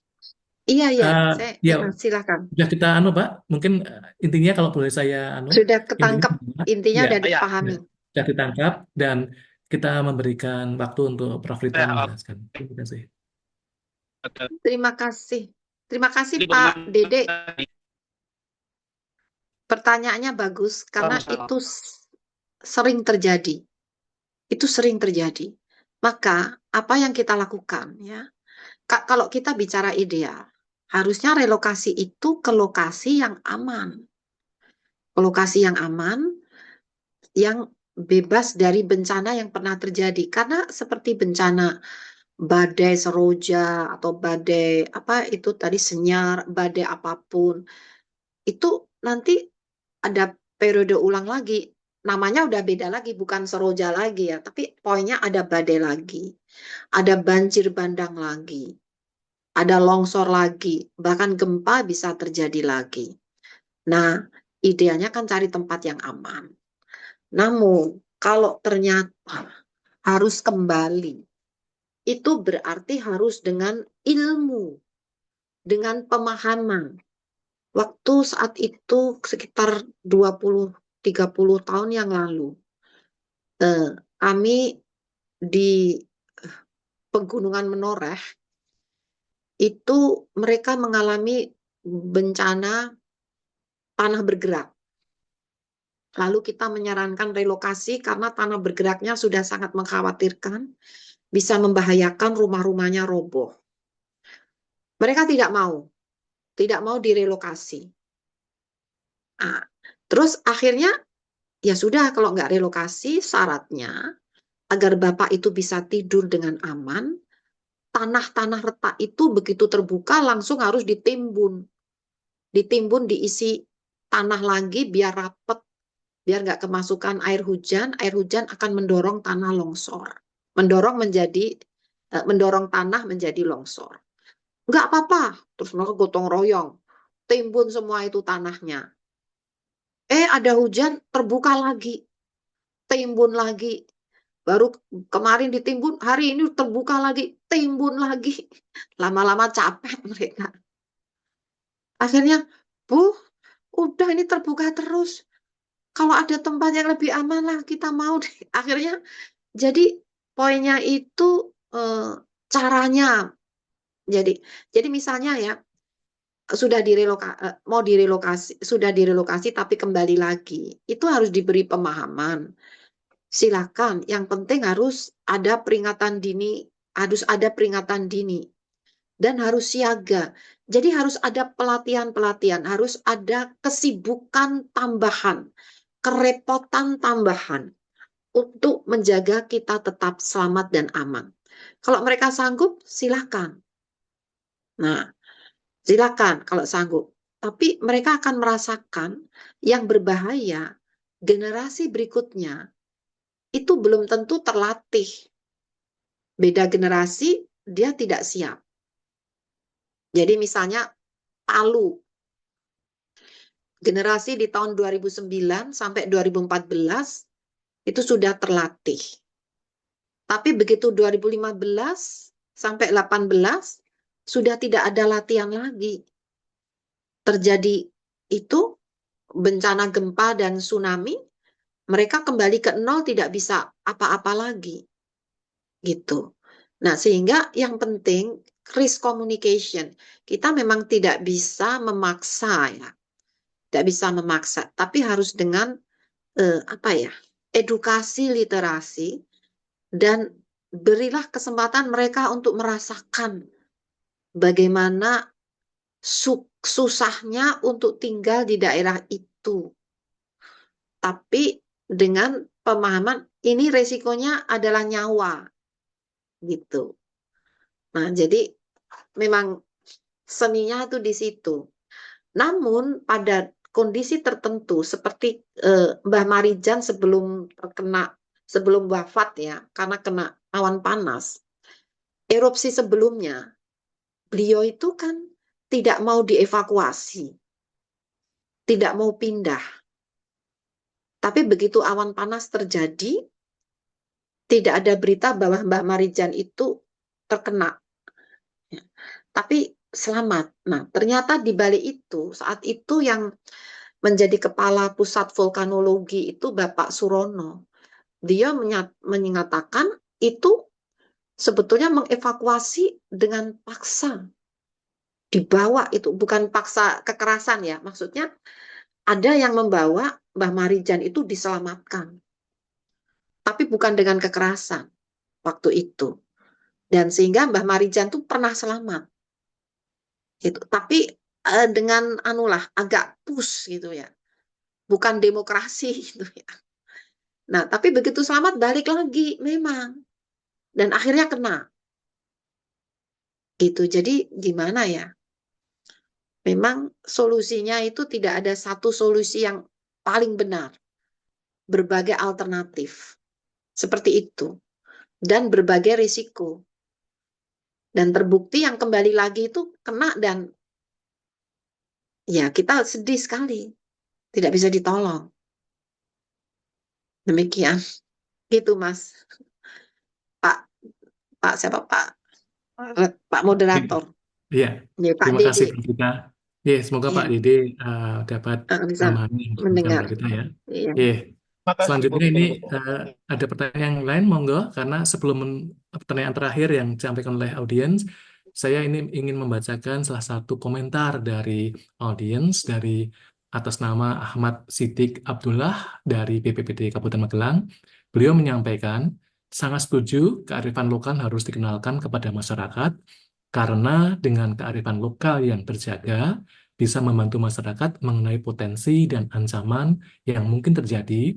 Iya, ya, silakan. Sudah kita Pak, mungkin intinya kalau boleh saya Sudah ketangkap, intinya ya, udah dipahami. sudah ditangkap dan kita memberikan waktu untuk Prof. Rita menjelaskan. Terima kasih. Terima kasih. Terima kasih Pak Dede. Pertanyaannya bagus karena itu sering terjadi. Itu sering terjadi. Maka apa yang kita lakukan ya? Kalau kita bicara ideal, harusnya relokasi itu ke lokasi yang aman. Ke lokasi yang aman, yang bebas dari bencana yang pernah terjadi. Karena seperti bencana badai seroja atau badai apa itu tadi senyar, badai apapun, itu nanti ada periode ulang lagi. Namanya udah beda lagi, bukan seroja lagi ya, tapi poinnya ada badai lagi, ada banjir bandang lagi, ada longsor lagi, bahkan gempa bisa terjadi lagi. Nah, idealnya kan cari tempat yang aman. Namun, kalau ternyata harus kembali, itu berarti harus dengan ilmu, dengan pemahaman. Waktu saat itu sekitar 20-30 tahun yang lalu, kami di Pegunungan Menoreh, itu mereka mengalami bencana tanah bergerak. Lalu kita menyarankan relokasi karena tanah bergeraknya sudah sangat mengkhawatirkan, bisa membahayakan rumah-rumahnya roboh. Mereka tidak mau direlokasi. Nah, terus akhirnya ya sudah, kalau nggak relokasi, syaratnya agar Bapak itu bisa tidur dengan aman, tanah-tanah retak itu begitu terbuka langsung harus ditimbun. Ditimbun, diisi tanah lagi biar rapet, biar nggak kemasukan air hujan akan mendorong tanah longsor. Mendorong tanah menjadi longsor. Nggak apa-apa, terus mereka gotong royong, timbun semua itu tanahnya. Ada hujan, terbuka lagi, timbun lagi. Baru kemarin ditimbun, hari ini terbuka lagi, timbun lagi. Lama-lama capek mereka. Akhirnya, Bu, udah ini terbuka terus. Kalau ada tempat yang lebih aman lah, kita mau deh. Akhirnya, jadi poinnya itu caranya. Jadi misalnya ya, mau direlokasi tapi kembali lagi, itu harus diberi pemahaman. Silakan, yang penting harus ada peringatan dini, dan harus siaga. Jadi harus ada pelatihan-pelatihan, harus ada kesibukan tambahan, kerepotan tambahan untuk menjaga kita tetap selamat dan aman. Kalau mereka sanggup, silakan. Nah, silakan kalau sanggup. Tapi mereka akan merasakan yang berbahaya, generasi berikutnya itu belum tentu terlatih. Beda generasi, dia tidak siap. Jadi misalnya Palu, generasi di tahun 2009 sampai 2014 itu sudah terlatih. Tapi begitu 2015 sampai 18 sudah tidak ada latihan lagi. Terjadi itu bencana gempa dan tsunami, mereka kembali ke nol, tidak bisa apa-apa lagi. Gitu. Nah, sehingga yang penting risk communication. Kita memang tidak bisa memaksa ya. Tidak bisa memaksa, tapi harus dengan edukasi literasi, dan berilah kesempatan mereka untuk merasakan bagaimana susahnya untuk tinggal di daerah itu. Tapi dengan pemahaman ini resikonya adalah nyawa. Gitu. Nah, jadi memang seninya itu di situ. Namun pada kondisi tertentu seperti Mbah Marijan sebelum wafat ya, karena kena awan panas, erupsi sebelumnya, beliau itu kan tidak mau dievakuasi, tidak mau pindah. Tapi begitu awan panas terjadi, tidak ada berita bahwa Mbah Marijan itu terkena. Ya. Tapi selamat. Nah, ternyata di balik itu, saat itu yang menjadi kepala pusat vulkanologi itu Bapak Surono. Dia menyatakan itu sebetulnya mengevakuasi dengan paksa. Dibawa itu, bukan paksa kekerasan ya. Maksudnya ada yang membawa Mbah Marijan itu diselamatkan. Tapi bukan dengan kekerasan waktu itu. Dan sehingga Mbah Marijan itu pernah selamat. Gitu. Tapi dengan agak push gitu ya. Bukan demokrasi gitu ya. Nah, tapi begitu selamat balik lagi memang. Dan akhirnya kena. Gitu. Jadi gimana ya? Memang solusinya itu tidak ada satu solusi yang paling benar. Berbagai alternatif. Seperti itu. Dan berbagai risiko. Dan terbukti yang kembali lagi itu kena dan ya kita sedih sekali. Tidak bisa ditolong. Demikian. Gitu Mas. Pak siapa Pak moderator. Iya, Ya, Pak terima kasih Dede. Prof. Rita. Ya, semoga Pak Ya, Dede dapat bisa memahami yang disampaikan mendengar. Mbak Rita ya. Iya. Iya. Makasih Selanjutnya ini Prof. ada pertanyaan yang lain, monggo. Karena sebelum pertanyaan terakhir yang disampaikan oleh audiens, saya ini ingin membacakan salah satu komentar dari audiens dari atas nama Ahmad Siddiq Abdullah dari BPPT Kabupaten Magelang. Beliau menyampaikan, sangat setuju kearifan lokal harus dikenalkan kepada masyarakat karena dengan kearifan lokal yang terjaga bisa membantu masyarakat mengenai potensi dan ancaman yang mungkin terjadi.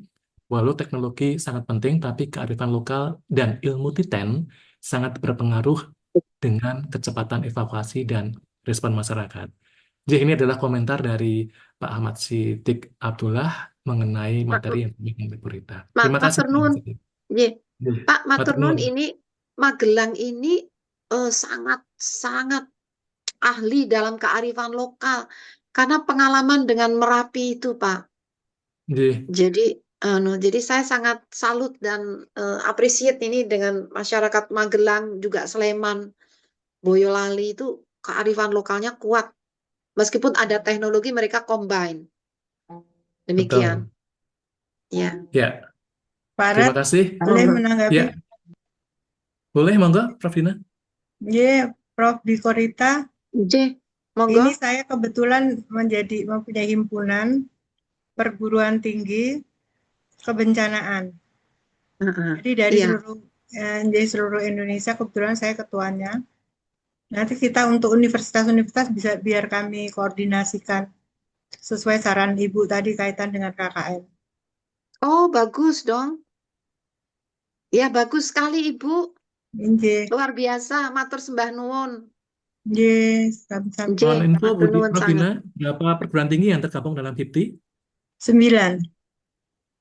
Walau teknologi sangat penting, tapi kearifan lokal dan ilmu titen sangat berpengaruh dengan kecepatan evakuasi dan respon masyarakat. Jadi ini adalah komentar dari Pak Ahmad Siddiq Abdullah mengenai materi yang diberikan oleh Bu Rita. Terima kasih. Matur nuwun. Nggih. Pak Matur matur nuwun, nuwun. ini Magelang ini sangat ahli dalam kearifan lokal karena pengalaman dengan Merapi itu, Pak. Nggih. Jadi saya sangat salut dan appreciate ini dengan masyarakat Magelang, juga Sleman, Boyolali itu kearifan lokalnya kuat. Meskipun ada teknologi mereka combine. Demikian. Ya. Ya, Pak terima Rat, kasih. boleh menanggapi? Ya, boleh monggo, Prof. Dina. Ya, Prof. Diko Rita. Monggo. Ini saya kebetulan mempunyai himpunan perguruan tinggi kebencanaan. Jadi dari seluruh Indonesia kebetulan saya ketuanya. Nanti kita untuk universitas-universitas bisa biar kami koordinasikan sesuai saran Ibu tadi kaitan dengan KKN. Oh, bagus dong. Ya, bagus sekali Ibu. Luar biasa, matur sembah nuwun. Yes, Mohon info Bu Prof. Dina, berapa perguruan tinggi yang tergabung dalam HIPTI? 9.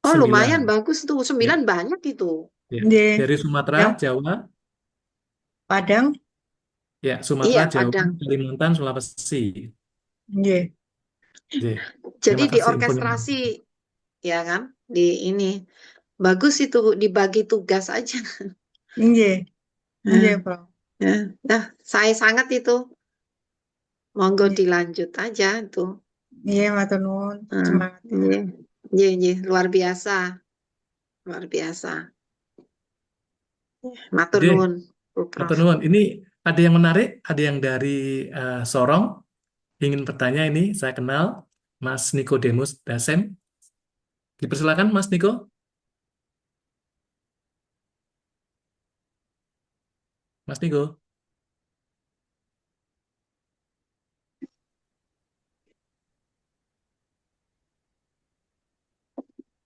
Oh, 9. lumayan bagus tuh. 9 banyak itu. Ya. Dari Sumatera, Jawa, Padang. ya, Sumatera, Jawa, Padang. Kalimantan, Sulawesi. Yeah. Jadi diorkestrasi, ya kan? Di ini bagus itu dibagi tugas aja. Iya, Prof. Nah, saya sangat itu. Monggo dilanjut aja itu. Iya, matur nuwun. Semangat. Iya, luar biasa. Luar biasa. Matur nuwun. Matur nuwun. Ini ada yang menarik, ada yang dari Sorong ingin bertanya ini, saya kenal Mas Nikodemus Dasem. Dipersilakan Mas Niko. Mas Niko.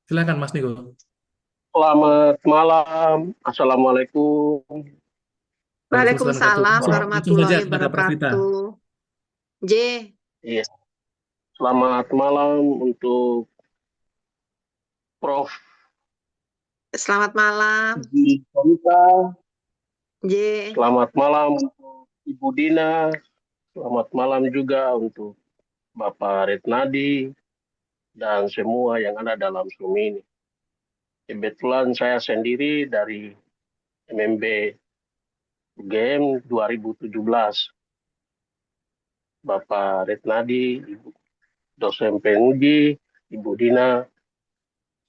Silakan Mas Niko. Selamat malam. Assalamualaikum. Waalaikumsalam warahmatullahi wabarakatuh. Iya. Selamat malam untuk Prof. Selamat malam. Selamat malam untuk Ibu Dina. Selamat malam juga untuk Bapak Retnadi dan semua yang ada dalam Zoom ini. Kebetulan saya sendiri dari MMB UGM 2017. Bapak Retnadi, dosen penguji, Ibu Dina,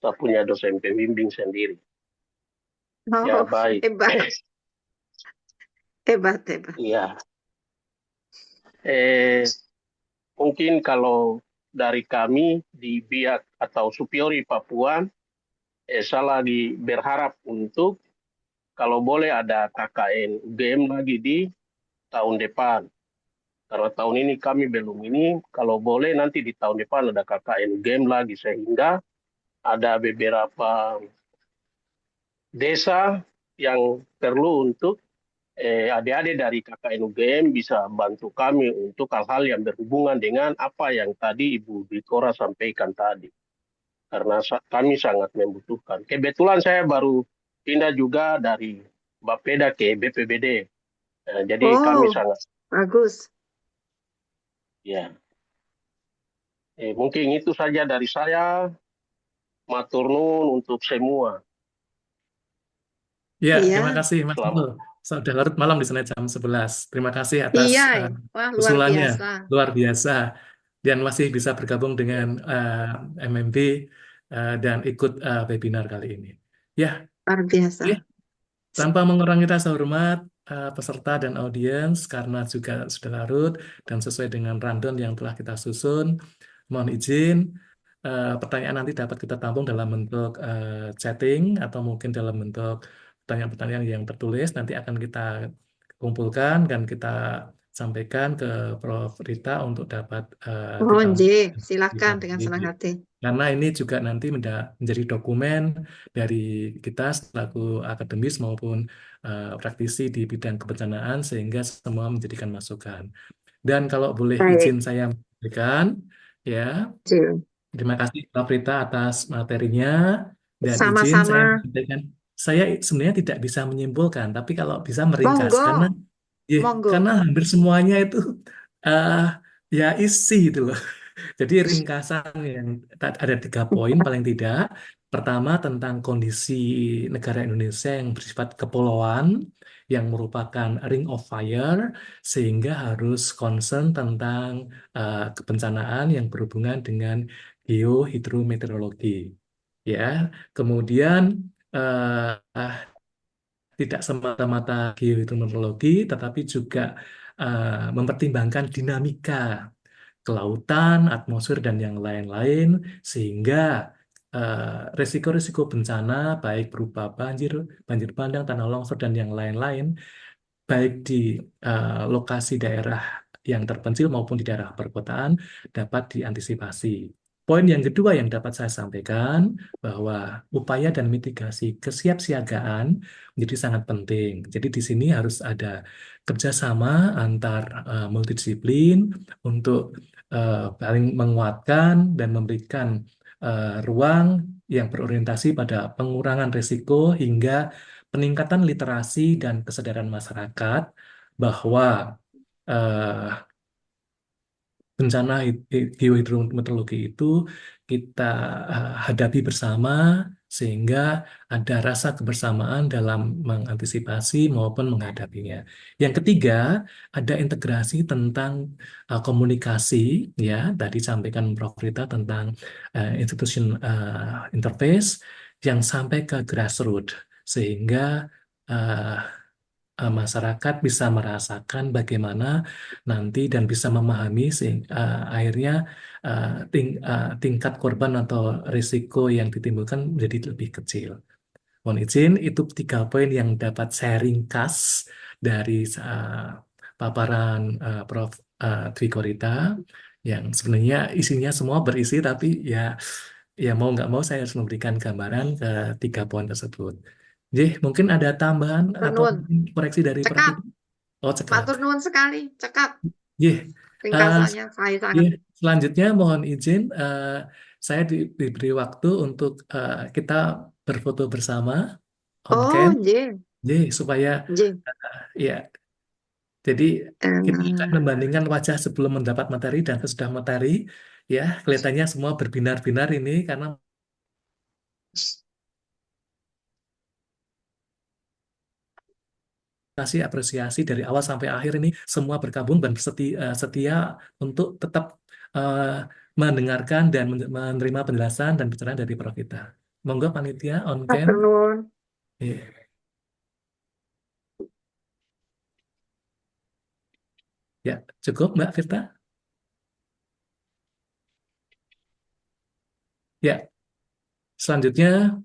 saya punya dosen pembimbing sendiri. Ya, baik. Hebat. Iya. Mungkin kalau dari kami di Biak atau Supiori Papua, saya lagi berharap untuk kalau boleh ada KKN UGM lagi di tahun depan. Karena tahun ini kami belum ini, kalau boleh nanti di tahun depan ada KKN UGM lagi sehingga ada beberapa desa yang perlu untuk adik-adik dari KKN UGM bisa bantu kami untuk hal-hal yang berhubungan dengan apa yang tadi Ibu Dikora sampaikan tadi. Karena kami sangat membutuhkan. Kebetulan saya baru pindah juga dari Bapeda ke BPBD. Jadi kami sangat, bagus. ya. Mungkin itu saja dari saya. Matur nuwun untuk semua. Ya, Iya. terima kasih Mas Selamat. Nul. Sudah larut malam di sana jam 11. Terima kasih atas Iya, wah luar usulannya, biasa. luar biasa. Dan masih bisa bergabung dengan MMB dan ikut webinar kali ini. Ya, Luar biasa. oke. Tanpa mengurangi rasa hormat peserta dan audiens, karena juga sudah larut dan sesuai dengan rundown yang telah kita susun, mohon izin pertanyaan nanti dapat kita tampung dalam bentuk chatting atau mungkin dalam bentuk pertanyaan-pertanyaan yang tertulis. Nanti akan kita kumpulkan dan kita sampaikan ke Prof. Rita untuk dapat Oh, ditampung. silakan dengan senang hati. Karena ini juga nanti menjadi dokumen dari kita selaku akademis maupun praktisi di bidang kebencanaan sehingga semua menjadikan masukan. Dan kalau boleh Baik. izin saya menyampaikan, ya, terima kasih Mbak Prita atas materinya dan izin saya Sama-sama. menyampaikan. Saya sebenarnya tidak bisa menyimpulkan, tapi kalau bisa meringkas karena Monggo. karena hampir semuanya itu ya isi itu loh. Jadi ringkasan yang ada 3 poin paling tidak. Pertama tentang kondisi negara Indonesia yang bersifat kepulauan, yang merupakan ring of fire, sehingga harus concern tentang kebencanaan yang berhubungan dengan geohidrometeorologi. Ya, kemudian tidak semata-mata geohidrometeorologi, tetapi juga mempertimbangkan dinamika kelautan, atmosfer, dan yang lain-lain, sehingga resiko-resiko bencana, baik berupa banjir, banjir bandang, tanah longsor, dan yang lain-lain, baik di lokasi daerah yang terpencil maupun di daerah perkotaan, dapat diantisipasi. Poin yang kedua yang dapat saya sampaikan, bahwa upaya dan mitigasi kesiapsiagaan menjadi sangat penting. Jadi di sini harus ada kerjasama antar multidisiplin untuk paling menguatkan dan memberikan ruang yang berorientasi pada pengurangan risiko hingga peningkatan literasi dan kesadaran masyarakat bahwa eh, bencana geohidrometeorologi itu kita hadapi bersama sehingga ada rasa kebersamaan dalam mengantisipasi maupun menghadapinya. Yang ketiga, ada integrasi tentang komunikasi, ya, tadi sampaikan Prof. Rita tentang institution interface yang sampai ke grassroots sehingga eh, masyarakat bisa merasakan bagaimana nanti dan bisa memahami akhirnya tingkat korban atau risiko yang ditimbulkan menjadi lebih kecil. Mohon izin, itu 3 poin yang dapat saya ringkas dari paparan Prof. Dwi Korita, yang sebenarnya isinya semua berisi, tapi ya mau nggak mau saya harus memberikan gambaran ke 3 poin tersebut. Jadi mungkin ada tambahan atau koreksi dari Prof. Cekap. Oh, cekap. Matur nuwun sekali, cekap. Ringkasannya saya sangat. Selanjutnya mohon izin saya diberi waktu untuk kita berfoto bersama on cam. Supaya ya. Jadi kita akan membandingkan wajah sebelum mendapat materi dan sesudah materi, ya, kelihatannya semua berbinar-binar ini karena apresiasi dari awal sampai akhir ini semua bergabung dan setia untuk tetap mendengarkan dan menerima penjelasan dan pencerahan dari Prof. Kita. Monggo panitia on cam. Ya, cukup Mbak Firta? Ya, selanjutnya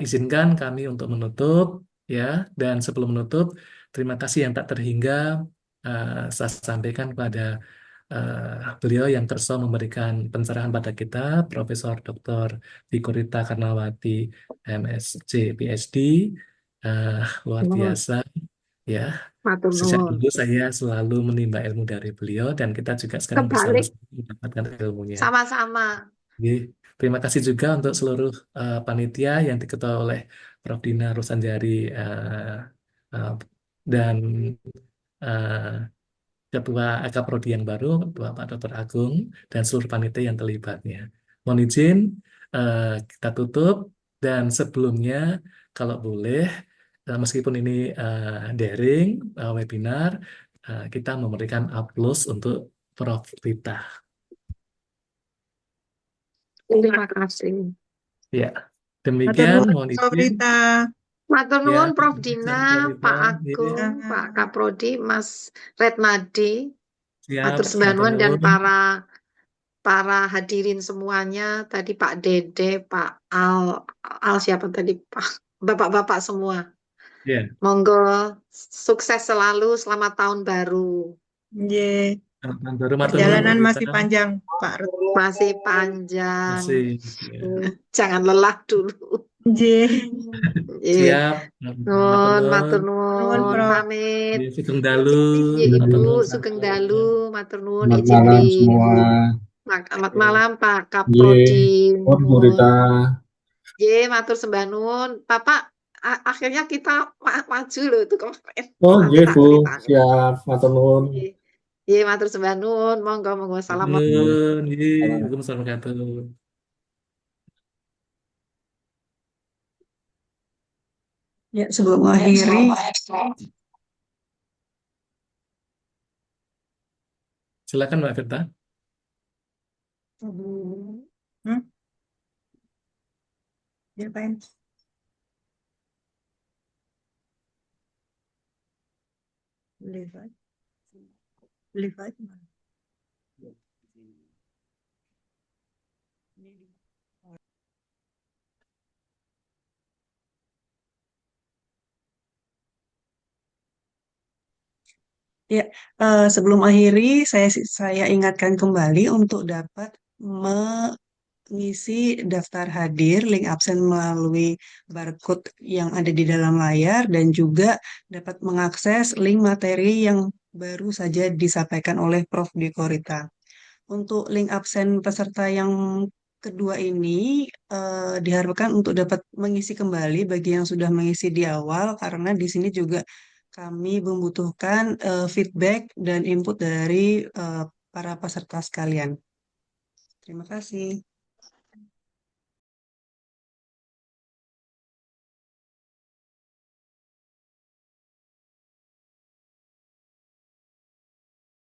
izinkan kami untuk menutup, ya, dan sebelum menutup, terima kasih yang tak terhingga saya sampaikan kepada beliau yang terus memberikan pencerahan pada kita, Profesor Dr. Dikorita Karnawati, MSc, PhD, luar biasa. Ya, Matur sejak nuwun. dulu saya selalu menimba ilmu dari beliau dan kita juga sekarang Kebalik, bersama-sama mendapatkan ilmunya. sama-sama. Jadi, terima kasih juga untuk seluruh panitia yang diketuai oleh Prof. Dina Rusanjari uh, dan uh, Ketua Akaprodi yang baru, Bapak Dr. Agung, dan seluruh panitia yang terlibatnya. Mohon izin, kita tutup, dan sebelumnya, kalau boleh, meskipun ini daring, webinar, kita memberikan aplaus untuk Prof. Rita. Terima kasih. Ya, Matur demikian, nuwun, mohon Prof. izin. Rita. Matur Ya, nuwun Prof. Prof. Dina, Rita, Pak ya. Agung, Pak Kaprodi, Mas Redmadi. Siap, Matur sembah matur nuwun dan nuwun. para hadirin semuanya. Tadi Pak Dede, Pak Al siapa tadi Pak Bapak-bapak semua. Ya, Monggo sukses selalu, selamat tahun baru. Nggih. baru matur nuwun, Perjalanan Prof. masih Rita. panjang, Pak Rut. Masih panjang. Masih, ya. Jangan lelah dulu. Nggih. Siap, matur Matur nuwun. Nuwun, nuwun, Prof. pamit. Ya, Sugeng Dalu, Ya matur Ibu, nuwun. Sugeng Dalu, matur nuwun, Selamat izin malam di semua. selamat malam Pak Ye, Kaprodi. Bu Rita. Ye, matur sembah nuwun. Bapak, akhirnya kita maju loh itu kemarin. Oh, Nanti nggih, tak Bu. ceritakan. Siap, matur nuwun. Ye, matur sembah nuwun. Monggo, monggo. Salam. Nuwun, Waalaikumsalam warahmatullahi wabarakatuh. Ya, sebelum mengakhiri, Silakan Mbak Firta. Diapain? Levi. Levi. ya, sebelum akhiri, saya ingatkan kembali untuk dapat mengisi daftar hadir, link absen melalui barcode yang ada di dalam layar, dan juga dapat mengakses link materi yang baru saja disampaikan oleh Prof. Dekorita. Untuk link absen peserta yang kedua ini diharapkan untuk dapat mengisi kembali bagi yang sudah mengisi di awal, karena di sini juga kami membutuhkan feedback dan input dari para peserta sekalian. Terima kasih.